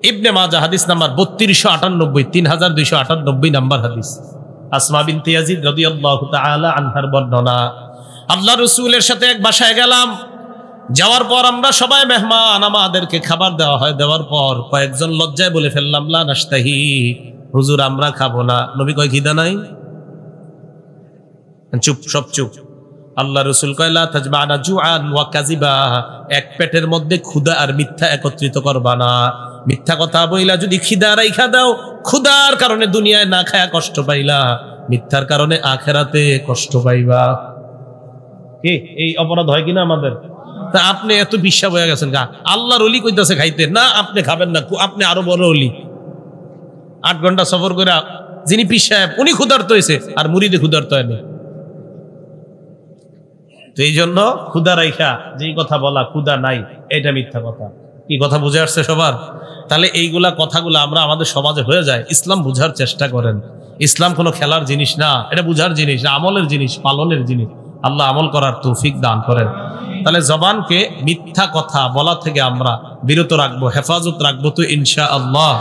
ইবনে মাজাহ হাদিস নাম্বার 3298, 3298 নাম্বার হাদিস। আসমা বিনতে ইয়াজিদ রাদিয়াল্লাহু তাআলা আনহার বর্ণনা, আল্লাহ রাসূলের সাথে এক বাসায় গেলাম। যাওয়ার পর আমরা সবাই মেহমান, আমাদেরকে খাবার দেওয়া হয়। দেওয়ার পর কয়েকজন লজ্জায় বলে ফেললাম লা নাশতাহি, হুজুর আমরা খাবো না। নবী কয় খিদা নাই? চুপ, সব চুপ। আল্লাহ রাসূল কয় লা তাজমানা জুআন ওয়া কাযিবা, এক পেটের মধ্যে ক্ষুধা আর মিথ্যা একত্রিত করবা না। মিথ্যা কথা বইলা যদি খিদা রাইখা দাও, ক্ষুধার কারণে দুনিয়ায় না খায়া কষ্ট পাইলা, মিথ্যার কারণে আখেরাতে কষ্ট পাইবা। কি এই অপরাধ হয় কিনা আমাদের? তা আপনি এত বিশ্বাস হয়ে গেছেন গা, আল্লাহর ওলি কইতাছে খাইতে না, আপনি খাবেন না, আপনি আরো বড় ওলি। 8 ঘন্টা সফর করে যিনি পীর সাহেব উনি ক্ষুধার্ত হয়েছে আর মুরিদে ক্ষুধার্ত হয়নি। তো এই জন্য ক্ষুধা রাইখা যেই কথা বলা ক্ষুধা নাই, এটা মিথ্যা কথা। কি কথা বুঝে আসছে সবার? তাহলে এইগুলা কথাগুলো আমরা আমাদের সমাজে হয়ে যায়। ইসলাম বুঝার চেষ্টা করেন। ইসলাম কোনো খেলার জিনিস না, এটা বুঝার জিনিস, আমলের জিনিস, পালনের জিনিস। আল্লাহ আমল করার তৌফিক দান করেন। তাহলে জবানকে মিথ্যা কথা বলা থেকে আমরা বিরত রাখবো, হেফাজত রাখবো তো ইনশাআল্লাহ।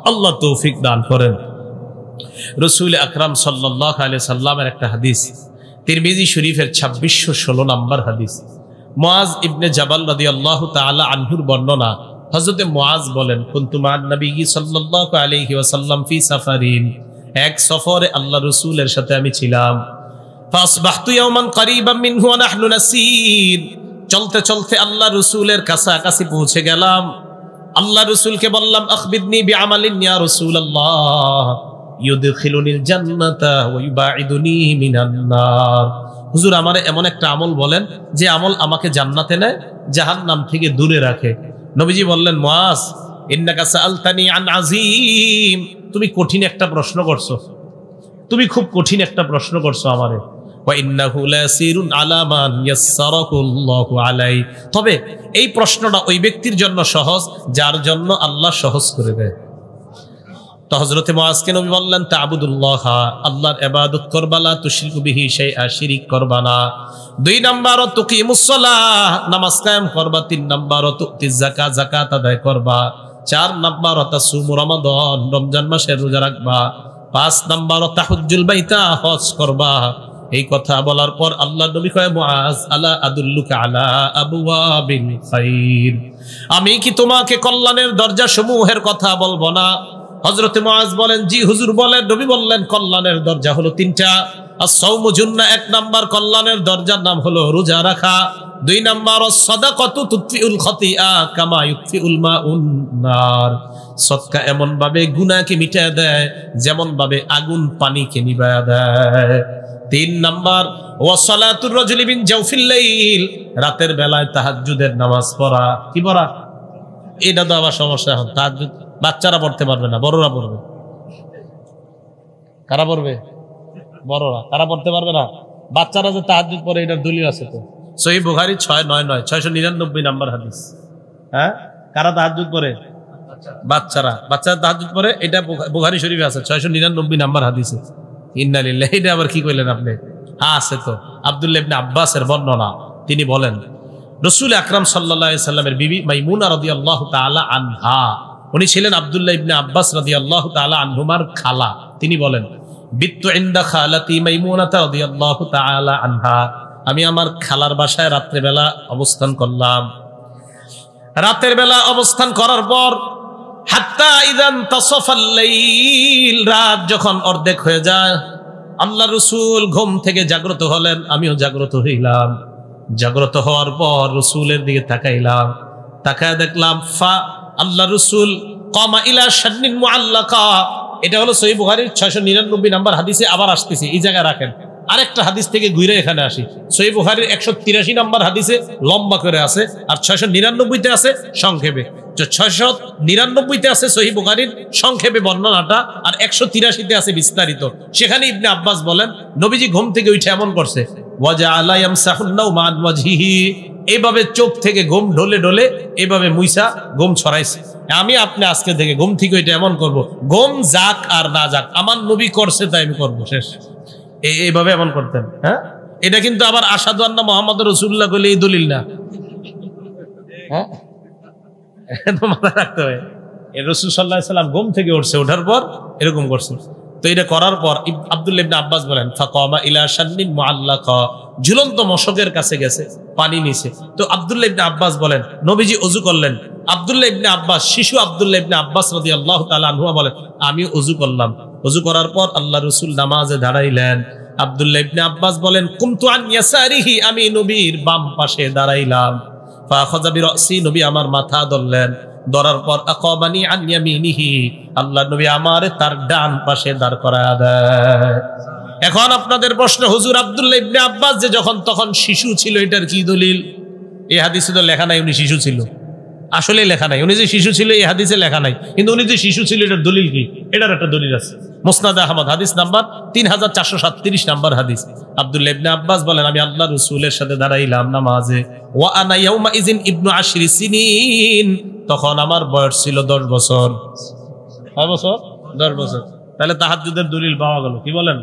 আল্লাহ তৌফিক দান করেন। রাসূল আকরাম সাল্লাল্লাহু আলাইহি সাল্লামের একটা হাদিস, তিরমিজি শরীফের 2616 নম্বর হাদিস। মুআজ ইবনে জাবাল রাদিয়াল্লাহু তাআলা আনহুর বর্ণনা। হযরতে মুআজ বলেন, কুনতু মা'আন নবী সাল্লাল্লাহু আলাইহি ওয়াসাল্লাম ফি সাফারিন, এক সফরে আল্লাহ রাসূলের সাথে আমি ছিলাম। ফাসবাহতু ইয়াওমান করিবাম মিনহু ওয়া নাহনু নাসির, চলতে চলতে আল্লাহ রাসূলের কাছাকাছি পৌঁছে গেলাম। আল্লাহ রাসূলকে বললাম, আখবিরনি বিআমালিন ইয়া রাসূলুল্লাহ ইউদখিলুনিল জান্নাতা ওয়া ইউবাইদুনি মিনান নার। হুজুর আমারে এমন একটা আমল বলেন যে আমল আমাকে জান্নাতে নেয়, জাহান্নাম থেকে দূরে রাখে। নবীজি বললেন, মুআজ ইন্নাকা সাআলতানি আন আযীম, তুমি কঠিন একটা প্রশ্ন করছো, তুমি খুব কঠিন একটা প্রশ্ন করছো আমারে। ওয়া ইন্নাহু লাসিরুন আলা মান ইয়াসসারাহুল্লাহু আলাইহি, তবে এই প্রশ্নটা ওই ব্যক্তির জন্য সহজ যার জন্য আল্লাহ সহজ করে দেয়। তো হযরতে মুআজকে নবী বললেন, তা'বুদুল্লাহ, আল্লাহর ইবাদত করবা, লা তুশরিকু বিহি শাইআ, শিরিক করবা না। 2 নাম্বার তুকিমুস সালাহ, নামাজ কায়েম করবা। 3 নাম্বার তুতিজ যাকাত, যাকাত আদায় করবা। 4 নাম্বার তাসুমু রমাদান, রমজান মাসের রোজা রাখবা। 5 নাম্বার তাহুজ্জুল বাইতা, হজ করবা। এই কথা বলার পর আল্লাহর নবী কয়, মুআজ আলা আদুল্লুকা আলা আবওয়াবিল খাইর, আমি কি তোমাকে কল্যাণের দরজা সমূহের কথা বলবো না? হযরতে মুআজ বলেন, জি হুজুর বলেন। নবী বললেন, কল্যাণের দরজা হলো 3টা। আস-সাওমু জুন্নাহ, 1 নাম্বার কল্যাণের দরজার নাম হলো রোজা রাখা। 2 নাম্বার আস-সাদাকাতু তুতফিউল খাতিআ কামা ইউতফিউল মাউন নার, সদকা এমন ভাবে গুনাহকে মিটায় দেয় যেমন ভাবে আগুন পানিকে নিভায়া দেয়। 3 নাম্বার ওয়া সালাতুর রাজুলি মিন জাওফিল লাইল, রাতের বেলায় তাহাজ্জুদের নামাজ পড়া। কি পড়া? এটা তো আবার সমস্যা। এখন তাহাজ্জুদ বাচ্চারা পড়তে পারবে না, বড়রা পড়বে। কারা পড়বে? বড়রা। কারা পড়তে পারবে না? বাচ্চারা যে তাহাজ্জুদ পড়ে, এটার দলিল আছে তো সহিহ বুখারী 699 699 নাম্বার হাদিস। হ্যাঁ, কারা তাহাজ্জুদ পড়ে? বাচ্চারা। বাচ্চারা তাহাজ্জুদ পড়ে, এটা বুখারী শরীফে আছে 699 নাম্বার হাদিসে। ইন্না লিল্লাহি, এটা আবার কি কইলেন আপনি? হ্যাঁ আছে তো। আব্দুল্লাহ ইবনে আব্বাসের বর্ণনা, তিনি বলেন, রাসূল আকরাম সাল্লাল্লাহু আলাইহি সাল্লামের বিবি মাইমুনা রাদিয়াল্লাহু তাআলা আনহা, উনি ছিলেন আব্দুল্লাহ ইবনে আব্বাস রাদিয়াল্লাহু তাআলা আনহুমার খালা। তিনি বলেন, বিত্তু ইনদা খালাতি মাইমুনা রাদিয়াল্লাহু তাআলা আনহা, আমি আমার খালার বাসায় রাতের বেলা অবস্থান করলাম। রাতের বেলা অবস্থান করার পর হাত্তা ইযান তাসাফাল লাইল, রাত যখন অর্ধেক হয়ে যায়, আল্লাহ রাসূল ঘুম থেকে জাগ্রত হলেন, আমিও জাগ্রত হইলাম। জাগ্রত হওয়ার পর রাসূলের দিকে তাকাইলাম, তাকায় দেখলাম আল্লাহ রাসূল কামা ইলা শান্নিন মুআল্লাকা, এটা হলো সহিহ বুখারীর 699 নাম্বার হাদিসে। আবার আসতেছি, এই জায়গায় রাখেন, আরেকটা হাদিস থেকে ঘুরে এখানে আসি। সহিহ বুখারীর 183 নাম্বার হাদিসে লম্বা করে আছে, আর 699 আছে সংক্ষেপে। 699 আছে সহিহ বুখারীর সংক্ষেপে বর্ণনাটা, আর 183 আছে বিস্তারিত। সেখানে ইবনে আব্বাস বলেন, নবীজি ঘুম থেকে উঠে এমন করছে, ওয়াজআলা ইয়ামসাহুন নাওমা আন ওয়াজহিহি, এইভাবে চোখ থেকে ঘুম ঢলে ঢলে এইভাবে মুইসা ঘুম ছড়াইছে। আমি আপনি আজকে থেকে ঘুম থেকে এটা এমন করব, ঘুম যাক আর না যাক, আমার নবী করছে তাই আমি করবো, শেষ। এইভাবে এমন করতেন। হ্যাঁ, এটা কিন্তু আবার আশহাদু আন্না মুহাম্মাদুর রাসূলুল্লাহ বলে এই দলিল না। হ্যাঁ, মাথায় রাখতে হবে। রাসূল সাল্লাল্লাহু আলাইহি সাল্লাম ঘুম থেকে উঠছে, ওঠার পর এরকম করছে। তো এটা করার পর আব্দুল্লাহ ইবনে আব্বাস বলেন, ফাকামা ইলা শান্নিন মুআল্লাকা, ঝুলন্ত মশকের কাছে গেছে, পানি নিছে। তো আব্দুল্লাহ ইবনে আব্বাস বলেন, নবীজি ওযু করলেন। আব্দুল্লাহ ইবনে আব্বাস, শিশু আব্দুল্লাহ ইবনে আব্বাস রাদিয়াল্লাহু তাআলা আনহু বলেন, আমি ওযু করলাম। ওযু করার পর আল্লাহ রাসূল নামাজে দাঁড়াইলেন। আব্দুল্লাহ ইবনে আব্বাস বলেন, কুমতু আন ইয়াসারিহি, আমি নবীর বাম পাশে দাঁড়াইলাম। ফাখাযা বিরাসি, নবী আমার মাথা ধরলেন। ধরার পর আকাবানি আন ইয়ামিনিহি, আল্লাহ নবী আমারে তার ডান পাশে দাঁড় করায়া দেয়। এখন আপনাদের প্রশ্ন, হুজুর আব্দুল্লাহ ইবনে আব্বাস যে যখন তখন শিশু ছিল, এটার কি দলিল? এই হাদিসে তো লেখা নাই উনি শিশু ছিল। আসলে লেখা নাই উনি যে শিশু ছিল, এই হাদিসে লেখা নাই। কিন্তু উনি যে শিশু ছিল, এটার দলিল কি? এটার একটা দলিল আছে। মুসনাদ আহমদ হাদিস নাম্বার 3437 নাম্বার হাদিস। আব্দুল্লাহ ইবনে আব্বাস বলেন, আমি আল্লাহ রাসূলের সাথে দাঁড়াইলাম নামাজে, ওয়া আনা ইয়াউমা ইযিন ইবনু 10 সিনিন, তখন আমার বয়স ছিল 10 বছর। কয় বছর? 10 বছর। তাহলে তাহাজ্জুদের দলিল পাওয়া গেল। কি বলেন?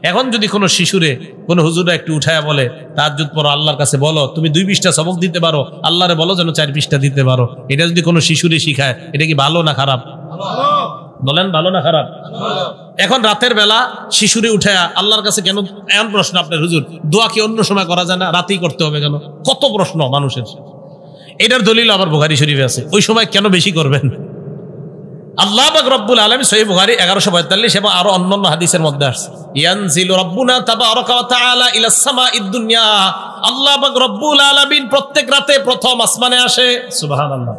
এখন যদি কোনো শিশুরে কোনো হুজুরা একটু উঠায়া বলে তাহাজ্জুদ পড়ো, আল্লাহর কাছে বলো, তুমি 2 পৃষ্ঠা সবক দিতে পারো, আল্লাহরে বলো যেন 4 পৃষ্ঠা দিতে পারো, এটা যদি কোনো শিশুরে শিখায়, এটা কি ভালো না খারাপ? বলেন ভালো না খারাপ? এখন রাতের বেলা শিশুরে উঠায়া আল্লাহর কাছে কেন, এমন প্রশ্ন আপনার হুজুর, দোয়া কি অন্য সময় করা যায় না, রাতেই করতে হবে কেন? কত প্রশ্ন মানুষের। এটার দলিল আবার বুখারী শরীফে আছে, ওই সময় কেন বেশি করবেন? আল্লাহ পাক রব্বুল আলামিন সহিহ বুখারী 1142 এবং আরো অন্যান্য হাদিসের মধ্যে আসছে, ইয়ানজিলু রাব্বুনা তাবারাকা ওয়া তাআলা ইলাস সামাঈদ দুনিয়া, আল্লাহ পাক রব্বুল আলামিন প্রত্যেক রাতে প্রথম আসমানে আসে। সুবহানাল্লাহ।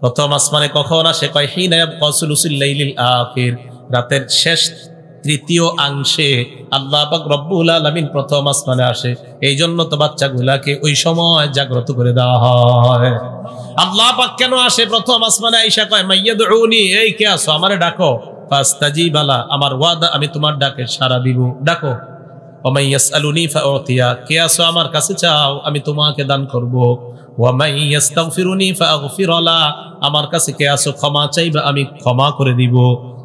প্রথম আসমানে কখন আসে? কয় হিনা ইয়াবকা সুলুসুল লাইলিল আখির, রাতের শেষ তৃতীয় অংশে আল্লাহ পাক রব্বুল আলামিন প্রথম আসমানে আসে। এই জন্য তো বাচ্চাগুলাকে ওই সময় জাগ্রত করে দেওয়া হয়। আল্লাহ পাক কেন আসে প্রথম আসমানে? আয়েশা কয়, মাইয়াদউনি, এই কে আছো, আমারে ডাকো, ফাস্তাজিব লা, আমার ওয়াদা আমি তোমার ডাকে সাড়া দিব, ডাকো। ওয়া মাইয়াসআলুনি ফাউতিয়া, কে আছো আমার কাছে চাও, আমি তোমাকে দান করব। ওয়া মাইয়াস্তাগফিরুনি ফাগফির লা, আমার কাছে কে আছো ক্ষমা চাইবা, আমি ক্ষমা করে দিব।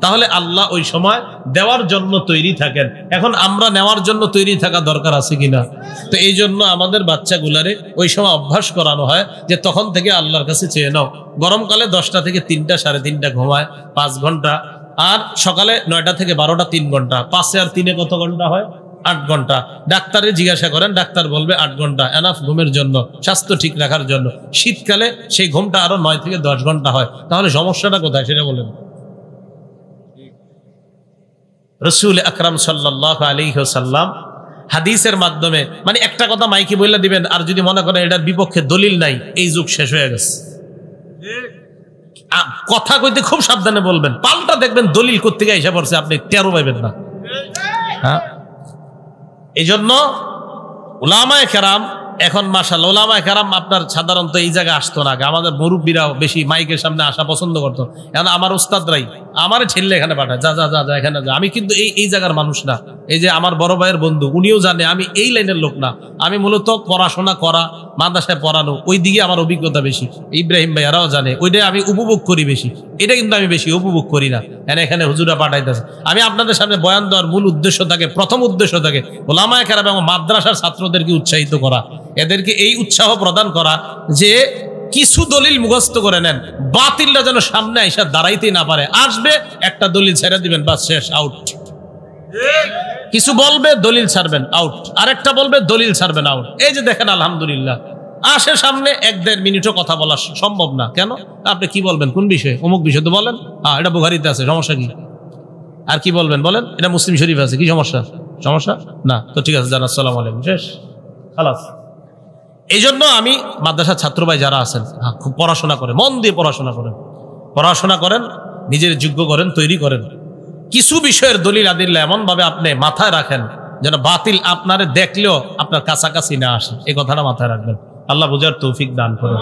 তাহলে আল্লাহ ওই সময় দেওয়ার জন্য তৈরি থাকেন। এখন আমরা নেওয়ার জন্য তৈরি থাকা দরকার আছে কিনা? তো এই জন্য আমাদের বাচ্চাগুলারে ওই সময় অভ্যাস করানো হয় যে তখন থেকে আল্লাহর কাছে চেয়ে নাও। গরমকালে 10টা থেকে 3টা 3:30 ঘুমায় 5 ঘন্টা, আর সকালে 9টা থেকে 12টা 3 ঘন্টা, 5 আর 3 কত ঘন্টা হয়? 8 ঘন্টা। ডাক্তারে জিজ্ঞাসা করেন, ডাক্তার বলবে 8 ঘন্টা এনাফ ঘুমের জন্য, স্বাস্থ্য ঠিক রাখার জন্য। শীতকালে সেই ঘুমটা আরো 9 থেকে 10 ঘন্টা হয়। তাহলে সমস্যাটা কোথায় সেটা বলেন। রাসূল আকরাম সাল্লাল্লাহু আলাইহি ওয়াসাল্লাম হাদিসের মাধ্যমে, মানে একটা কথা মাইকে বইলা দিবেন, আর যদি মনে করেন এটার বিপক্ষে দলিল নাই, এই যুগ শেষ হয়ে গেছে। কথা কইতে খুব সাবধানে বলবেন, পাল্টা দেখবেন দলিল করতে গিয়ে এসে পড়ছে, আপনি টেরও পাইবেন না। হ্যাঁ, এই জন্য উলামায়ে কেরাম, এখন মাশাআল্লাহ উলামায়ে কেরাম আপনার সাধারণত এই জায়গায় আসতো না, আমাদের মুরব্বীরাও বেশি মাইকের সামনে আসা পছন্দ করতো। এখন আমার উস্তাদরাই আমারে ছেলে এখানে পাঠায়, যা যা যা যা এখানে যা। আমি কিন্তু এই জায়গার মানুষ না। এই যে আমার বড় ভাইয়ের বন্ধু, উনিও জানে আমি এই লাইনের লোক না। আমি মূলত পড়াশোনা করা, মাদ্রাসায় পড়ানো, ওই দিকে আমার অভিজ্ঞতা বেশি। ইব্রাহিম ভাইয়ারাও জানে, ওইটাই আমি উপভোগ করি বেশি। এটা কিন্তু আমি বেশি উপভোগ করি না। এখানে হুজুরা পাঠাইতেছে। আমি আপনাদের সামনে বয়ান দেওয়ার মূল উদ্দেশ্য থাকে, প্রথম উদ্দেশ্য থাকে উলামায়ে কেরাম এবং মাদ্রাসার ছাত্রদেরকে উৎসাহিত করা, এদেরকে এই উৎসাহ প্রদান করা যে কিছু দলিল মুখস্থ করে নেন, বাতিলটা যেন সামনে আইসা দাঁড়াইতেই না পারে। আসবে একটা দলিল ছেড়ে দিবেন, বাস শেষ, আউট। কিছু বলবে দলিল ছাড়বেন, আউট। আরেকটা বলবে দলিল ছাড়বেন, আউট। এই যে দেখেন আলহামদুলিল্লাহ, আসে সামনে 1-1.5 মিনিটও কথা বলা সম্ভব না। কেন? আপনি কি বলবেন? কোন বিষয়ে? অমুক বিষয় তো বলেন, এটা বুখারীতে আছে, সমস্যা কি? আর কি বলবেন বলেন? এটা মুসলিম শরীফে আছে, কি সমস্যা? সমস্যা না তো ঠিক আছে, জান আসসালামু আলাইকুম, শেষ, খালাস। এই জন্য আমি মাদ্রাসার ছাত্র ভাই যারা আছেন, খুব পড়াশোনা করেন, মন দিয়ে পড়াশোনা করেন, নিজের যোগ্য করেন, তৈরি করেন। কিছু বিষয়ের দলিল আদিল্লা এমন ভাবে আপনি মাথায় রাখেন যেন বাতিল আপনারে দেখলেও আপনার কাছাকাছি না আসে। এই কথাটা মাথায় রাখবেন। আল্লাহ বুঝার তৌফিক দান করেন।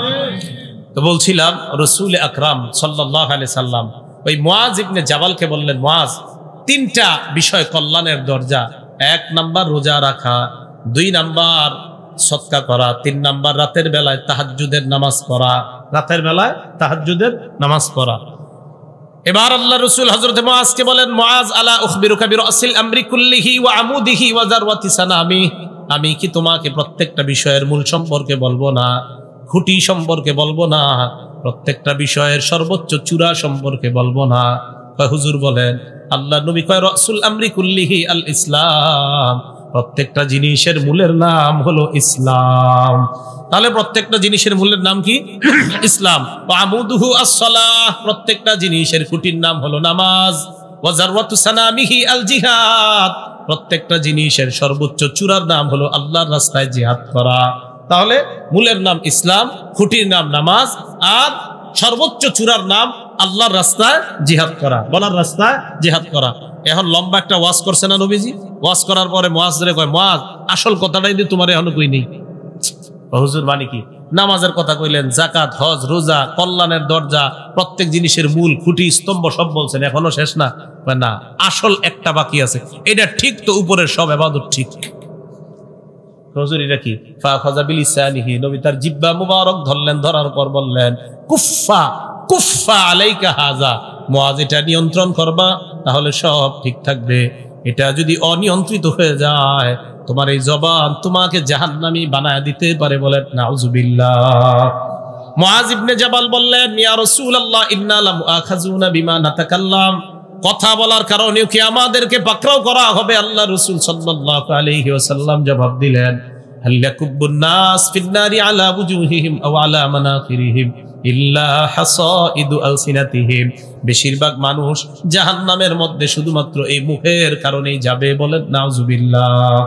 তো বলছিলাম, রাসূল আকরাম সাল্লাল্লাহু আলাইহি সাল্লাম ওই মুআজ ইবনে জাবালকে বললেন, মুআজ, 3টা বিষয় কল্যাণের দরজা। 1 নাম্বার রোজা রাখা, 2 নাম্বার সদকা করা, 3 নাম্বার রাতের বেলায় তাহাজ্জুদের নামাজ পড়া। রাতের বেলায় তাহাজ্জুদের নামাজ পড়া। এবার আল্লাহ রাসূল হযরত মুআজকে বলেন, মুআজ, আলা উখবিরুকা বিরাসিল আমরি কুল্লিহি ওয়া আমুদিহি ওয়া যারওয়াতি সানামি, আমি কি তোমাকে প্রত্যেকটা বিষয়ের মূল সম্পর্কে বলবো না, খুঁটি সম্পর্কে বলবো না, প্রত্যেকটা বিষয়ের সর্বোচ্চ চূড়া সম্পর্কে বলবো না? কয় হুজুর বলেন। আল্লাহ নবী কয়, রাসূল আমরি কুল্লিহি আল ইসলাম, প্রত্যেকটা জিনিসের মূলের নাম হলো ইসলাম। তাহলে প্রত্যেকটা জিনিসের মূলের নাম কি? ইসলাম। ওয়া আমুদুহু আস-সালাহ, প্রত্যেকটা জিনিসের খুঁটির নাম হলো নামাজ। ওয়া যারওয়াতু সানামিহি আল জিহাদ, প্রত্যেকটা জিনিসের সর্বোচ্চ চূড়ার নাম হলো আল্লাহর রাস্তায় জিহাদ করা। তাহলে মূলের নাম ইসলাম, খুঁটির নাম নামাজ, আর সর্বোচ্চ চূড়ার নাম আল্লাহর রাস্তায় জিহাদ করা, বলার রাস্তায় জিহাদ করা। এখন লম্বা একটা ওয়াজ করছে না নবীজি? ওয়াজ করার পরে মুআজরে কয়, মুআজ, আসল কথাটাই দিয়ে তোমার এখনো কই নেই। হুজুর মানে কি? নামাজের কথা কইলেন, জাকাত, হজ, রোজা, কল্যাণের দরজা, প্রত্যেক জিনিসের মূল খুঁটি স্তম্ভ সব বলছেন, এখনো শেষ না? না, আসল একটা বাকি আছে। এটা ঠিক তো উপরের সব ইবাদত ঠিক। হুজুরিরা কি ফাখাযা বিলিসানিহি, নবী তার জিহ্বা মুবারক ধরলেন, ধরার পর বললেন কুফা কুফা আলাইকা হাযা, মুআজ এটা নিয়ন্ত্রণ করবা, তাহলে সব ঠিক থাকবে। এটা যদি অনিয়ন্ত্রিত হয়ে যায়, তোমার এই জবান তোমাকে জাহান্নামী বানায় দিতে পারে। বলেন নাউযুবিল্লাহ। মুআজ ইবনে জাবাল বললেন, ইয়া রাসূলুল্লাহ, ইন্না লামুআখাযুনা বিমা নাতাকাল্লাম, কথা বলার কারণে কি আমাদেরকে পাকড়াও করা হবে? আল্লাহ রাসূল সাল্লাল্লাহু আলাইহি ওয়াসাল্লাম জবাব দিলেন, হাল ইয়াকুব্বুন নাস ফিন নারি আলা বুজুহিহিম আও আলা মানাখিরিহিম ইল্লা হাসাইদু আলসিনাতিহিম, বেশিরভাগ মানুষ জাহান্নামের মধ্যে শুধুমাত্র এই মুখের কারণেই যাবে। বলেন নাউযুবিল্লাহ।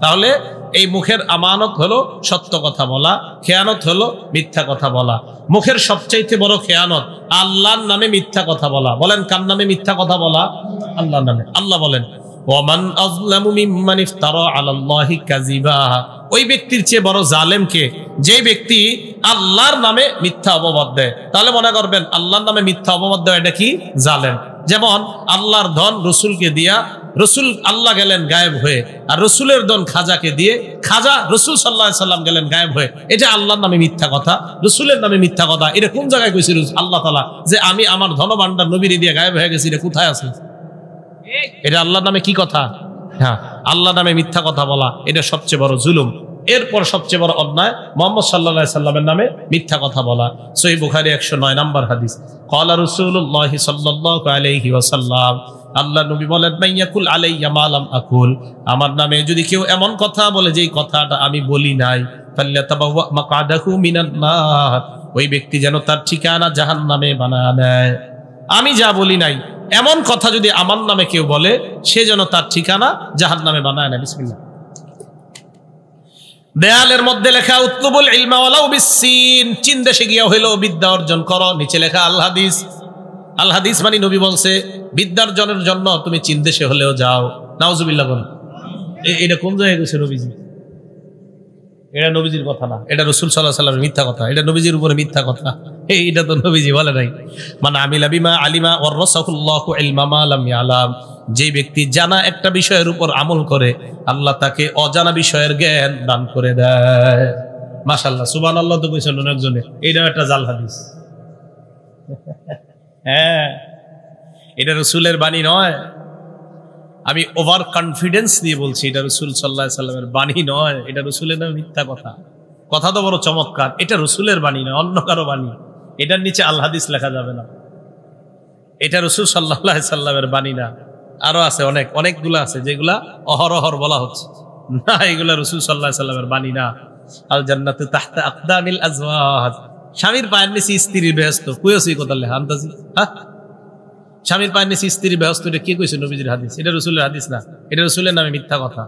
তাহলে এই মুখের আমানত হলো সত্য কথা বলা, খেয়ানত হলো মিথ্যা কথা বলা। মুখের সবচাইতে বড় খেয়ানত আল্লাহর নামে মিথ্যা কথা বলা। বলেন কার নামে মিথ্যা কথা বলা? আল্লাহর নামে। আল্লাহ বলেন, ওয়ামান আযলামু মিম্মান ইফতারা আলাল্লাহি কাযিবা, ওই ব্যক্তির চেয়ে বড় জালেম কে? যে ব্যক্তি আল্লাহর নামে মিথ্যা অপবাদ দেয়। তাহলে মনে করবেন আল্লাহর নামে মিথ্যা অপবাদ দেয়, এটা কি? জালেম। যেমন আল্লাহর ধন রসুলকে দিয়া, রসুল আল্লাহ গেলেন গায়েব হয়ে, আর রসুলের ধন খাজাকে দিয়ে, খাজা রসুল সাল্লাল্লাহু আলাইহি সাল্লাম গেলেন গায়েব হয়ে। এটা আল্লাহর নামে মিথ্যা কথা, রসুলের নামে মিথ্যা কথা। এটা কোন জায়গায় কইছে আল্লাহ তাআলা যে আমি আমার ধনভাণ্ডার নবীরে দিয়ে গায়েব হয়ে গেছি? এটা কোথায় আছে? এটা আল্লাহর নামে কি কথা? হ্যাঁ, আল্লাহর নামে মিথ্যা কথা বলা, এটা সবচেয়ে বড় জুলুম। এরপর সবচেয়ে বড় অন্যায় মুহাম্মদ সাল্লাল্লাহু আলাইহি সাল্লামের নামে মিথ্যা কথা বলা। সহিহ বুখারী 109 নম্বর হাদিস, ক্বালা রাসূলুল্লাহ সাল্লাল্লাহু আলাইহি ওয়াসাল্লাম, আল্লাহ নবী বলেন, মাইয়াকুল আলাইয়া মা লাম আকুল, আমার নামে যদি কেউ এমন কথা বলে যেই কথাটা আমি বলি নাই, ফাল্যাতাবাওয়া মাকআদাহু মিনান নার, ওই ব্যক্তি যেন তার ঠিকানা জাহান্নামে বানায় নেয়। আমি যা বলি নাই এমন কথা যদি আমার নামে কেউ বলে, সে যেন তার ঠিকানা জাহান্নামে বানায় নেয়। বিসমিল্লাহ। দেয়ালের মধ্যে লেখা উতলুবুল ইলমা ওয়ালাউ বিসসিন, চীন দেশে গিয়া হইলো বিদ্যা অর্জন করো। নিচে লেখা আল হাদিস। আল হাদিস মানে নবী বলছে বিদ্যার্জনের জন্য তুমি চীন দেশে হলেও যাও। নাউজুবিল্লাহ বলেন। এটা কোন জায়গায় গেছে নবীজি? এটা নবীজির কথা না, এটা রাসূল সাল্লাল্লাহু আলাইহি ওয়াসাল্লামের মিথ্যা কথা, এটা নবীজির উপরে মিথ্যা কথা। এটা তো নবীজি বলে নাই। মান আমিলা বিমা আলিমা ওয়ারাসাহুল্লাহু ইলমা মা লাম ইয়ালাম, যে ব্যক্তি জানা একটা বিষয়ের উপর আমল করে, আল্লাহ তাকে অজানা বিষয়ের জ্ঞান দান করে দেয়। মাশাআল্লাহ, সুবহানাল্লাহ তো কইছেন অনেকজনে। এইটাও একটা জাল হাদিস। হ্যাঁ, এটা রাসূলের বাণী নয়। আমি ওভার কনফিডেন্স দিয়ে বলছি, এটা রাসূল সাল্লাল্লাহু আলাইহি সাল্লামের বাণী নয়। এটা রাসূলের নামে মিথ্যা কথা। কথা তো বড় চমৎকার। এটা রাসূলের বাণী নয়, অন্য কারো বাণী। এটার নিচে আল হাদিস লেখা যাবে না। এটা রাসূল সাল্লাল্লাহু আলাইহি সাল্লামের বাণী না। আরো আছে অনেকগুলো আছে যেগুলা অহরহর বলা হচ্ছে না, এগুলা রাসূল সাল্লাল্লাহু আলাইহি সাল্লামের বাণী না। আল জান্নাতু তাহতা আকদামিল আজওয়াজ, স্বামীর পায়ের নিচে স্ত্রীর বেহেশত। কইছি কথা লেখা আন্তাজি? হ্যাঁ, স্বামীর পায়ের নিচে স্ত্রীর বেহেশত, এটা কে কইছে? নবীজির হাদিস। এটা রাসূলের হাদিস না, এটা রাসূলের নামে মিথ্যা কথা।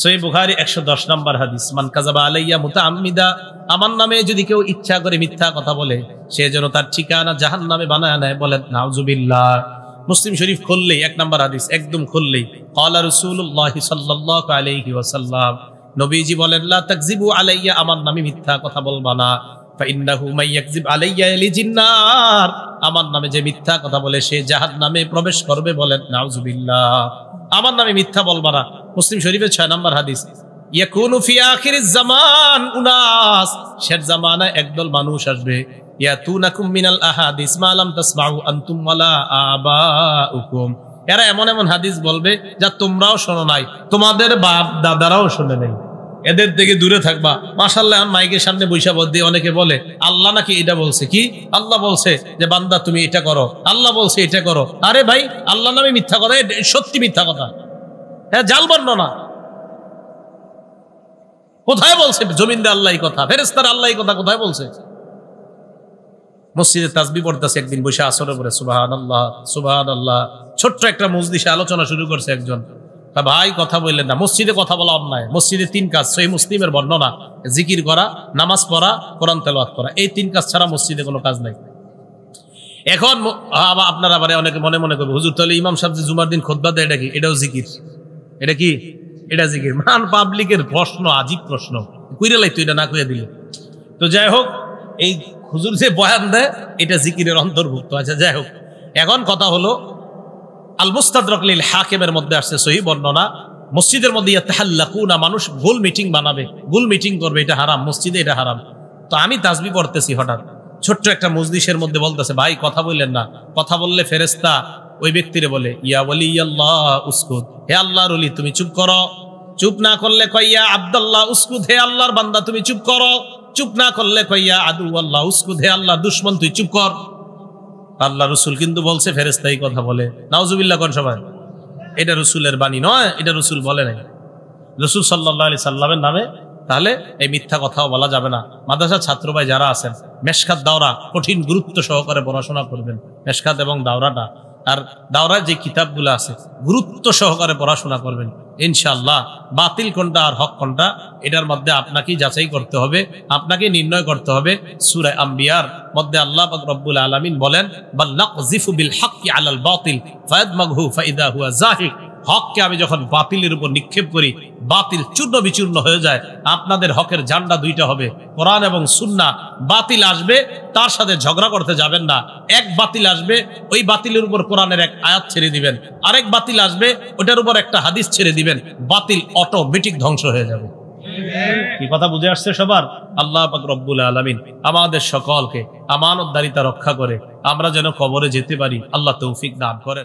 সহিহ বুখারী 110 নম্বর হাদিস, মান কাযাবা আলাইয়া মুতাআম্মিদা, আমার নামে যদি কেউ ইচ্ছা করে মিথ্যা কথা বলে, সে যেন তার ঠিকানা জাহান্নামে বানায় নেয়। বলেন নাউযুবিল্লাহ। মুসলিম শরীফ খুললেই 1 নম্বর হাদিস, একদম খুললেই ক্বালা রাসূলুল্লাহ সাল্লাল্লাহু আলাইহি ওয়াসাল্লাম, নবীজি বলেন, লা তাকযিবু আলাইয়া, আমার নামে মিথ্যা কথা বলবা না। ফাইন্নাহু মাইয়াকযিব আলাইয়া ইয়ালিজিন নার, আমার নামে যে মিথ্যা কথা বলে সে জাহান্নামে প্রবেশ করবে। বলেন নাউযুবিল্লাহ। আমার নামে মিথ্যা বলবা না। মুসলিম শরীফের 6 নম্বর হাদিস, ইয়াকুনু ফি আখিরিজ জামান উনাস, শেষ জামানায় একদল মানুষ আসবে, ইয়াতুনাকুম মিনাল আহাদিস মা লাম তাসমাউ আনতুম ওয়ালা আবাউকুম, এরা এমন এমন হাদিস বলবে যা তোমরাও শোনো নাই, তোমাদের বাপ দাদারাও শোনে নাই। এদের থেকে দূরে থাকবা। মাশাআল্লাহ, মাইকের সামনে বৈশা বল দিয়ে অনেকে বলে আল্লাহ নাকি এটা বলছে। কি? আল্লাহ বলছে যে বান্দা তুমি এটা করো, আল্লাহ বলছে এটা করো। আরে ভাই, আল্লাহ নামে মিথ্যা কথা, সত্যি মিথ্যা কথা। হ্যাঁ, জাল বর্ণনা। কোথায় বলছে জমিন দে আল্লাহ কথা, ফেরেশতার আল্লাহ কথা কোথায় বলছে? মসজিদে তাসবিহ পড়তেছে একদিন বসে আসরের পরে, সুবহানাল্লাহ সুবহানাল্লাহ। ছোট্ট একটা মজলিসে আলোচনা শুরু করছে একজন, ভাই কথা বললেন না, মসজিদে কথা বলা অন্যায়। মসজিদে 3 কাজ, সহিহ মুসলিমের বর্ণনা, জিকির করা, নামাজ পড়া, কোরআন তেলাওয়াত করা, এই 3 কাজ ছাড়া মসজিদে কোনো কাজ নাই। এখন আপনারা আবার অনেকে মনে মনে করবে, হুজুর তাহলে ইমাম সাহেব যে জুমার দিন খুতবা দেয়, এটা কি? এটাও জিকির? এটা কি? এটা জিকির? মান পাবলিকের প্রশ্ন, আজীব প্রশ্ন। কইরা লাইতো এটা না কইয়া দিলে। তো যাই হোক, এই হুজুর যে বয়ান দেয় এটা জিকিরের অন্তর্ভুক্ত। আচ্ছা যাই হোক, এখন কথা হলো আল মুস্তাদরাক লিল হাকিমের মধ্যে আসছে সহিহ বর্ণনা, মসজিদের মধ্যে ইয়াতাহাল্লাকুনা, মানুষ গোল মিটিং বানাবে, গোল মিটিং করবে, এটা হারাম, মসজিদে এটা হারাম। তো আমি তাসবিহ পড়তেছি, হঠাৎ ছোট্ট একটা মজলিসের মধ্যে বলতেছে, ভাই কথা বললেন না, কথা বললে ফেরেশতা ওই ব্যক্তিরে বলে ইয়া ওয়ালিয়াল্লাহ উসকুত, হে আল্লাহর ওলি তুমি চুপ করো। চুপ না করলে কইয়া আব্দুল্লাহ উসকুত, হে আল্লাহর বান্দা তুমি চুপ করো। চুপ না করলে কইয়া আদু আল্লাহ উসকুত, হে আল্লাহর দুশমন তুই চুপ কর। আল্লাহ রসুল কিন্তু বলছে ফেরেশতা এই কথা বলে, নাউজুবিল্লাহ কোন সবাই। এটা রসুলের বাণী নয়, এটা রসুল বলে নাই, রসুল সাল্লাল্লাহু আলাইহি সাল্লামের নামে তাহলে এই মিথ্যা কথাও বলা যাবে না। মাদ্রাসা ছাত্র ভাই যারা আছেন, মেশকাত দাওরা কঠিন গুরুত্ব সহকারে পড়াশোনা করবেন, মেশকাত এবং দাওরাটা। আর দাওরার যে কিতাবগুলো আছে গুরুত্ব সহকারে পড়াশোনা করবেন ইনশাআল্লাহ। বাতিল কোনটা আর হক কোনটা এটার মধ্যে আপনাকেই যাচাই করতে হবে, আপনাকে নির্ণয় করতে হবে। সূরা আম্বিয়ার মধ্যে আল্লাহ পাক রব্বুল আলামিন বলেন, বাল নাকযিফু বিল হাক্কি আলাল বাতিল ফায়াদমাগহু ফাইদা হুয়া যাহিক। হককে আমি যখন বাতিলের উপর নিক্ষেপ করি, বাতিল চূর্ণ বিচূর্ণ হয়ে যায়। আপনাদের হকের ঝান্ডা দুইটা হবে, কোরআন এবং সুন্নাহ। বাতিল আসবে, তার সাথে ঝগড়া করতে যাবেন না। এক বাতিল আসবে, ওই বাতিলের উপর কোরআনের এক আয়াত ছেড়ে দিবেন। আরেক বাতিল আসবে, ওটার উপর একটা হাদিস ছেড়ে দিবেন। বাতিল অটোমেটিক ধ্বংস হয়ে যাবে। কি কথা বুঝে আসছে সবার? আল্লাহ পাক রব্বুল আলামিন আমাদের সকলকে আমানতদারিতা রক্ষা করে আমরা যেন কবরে যেতে পারি, আল্লাহ তৌফিক দান করেন।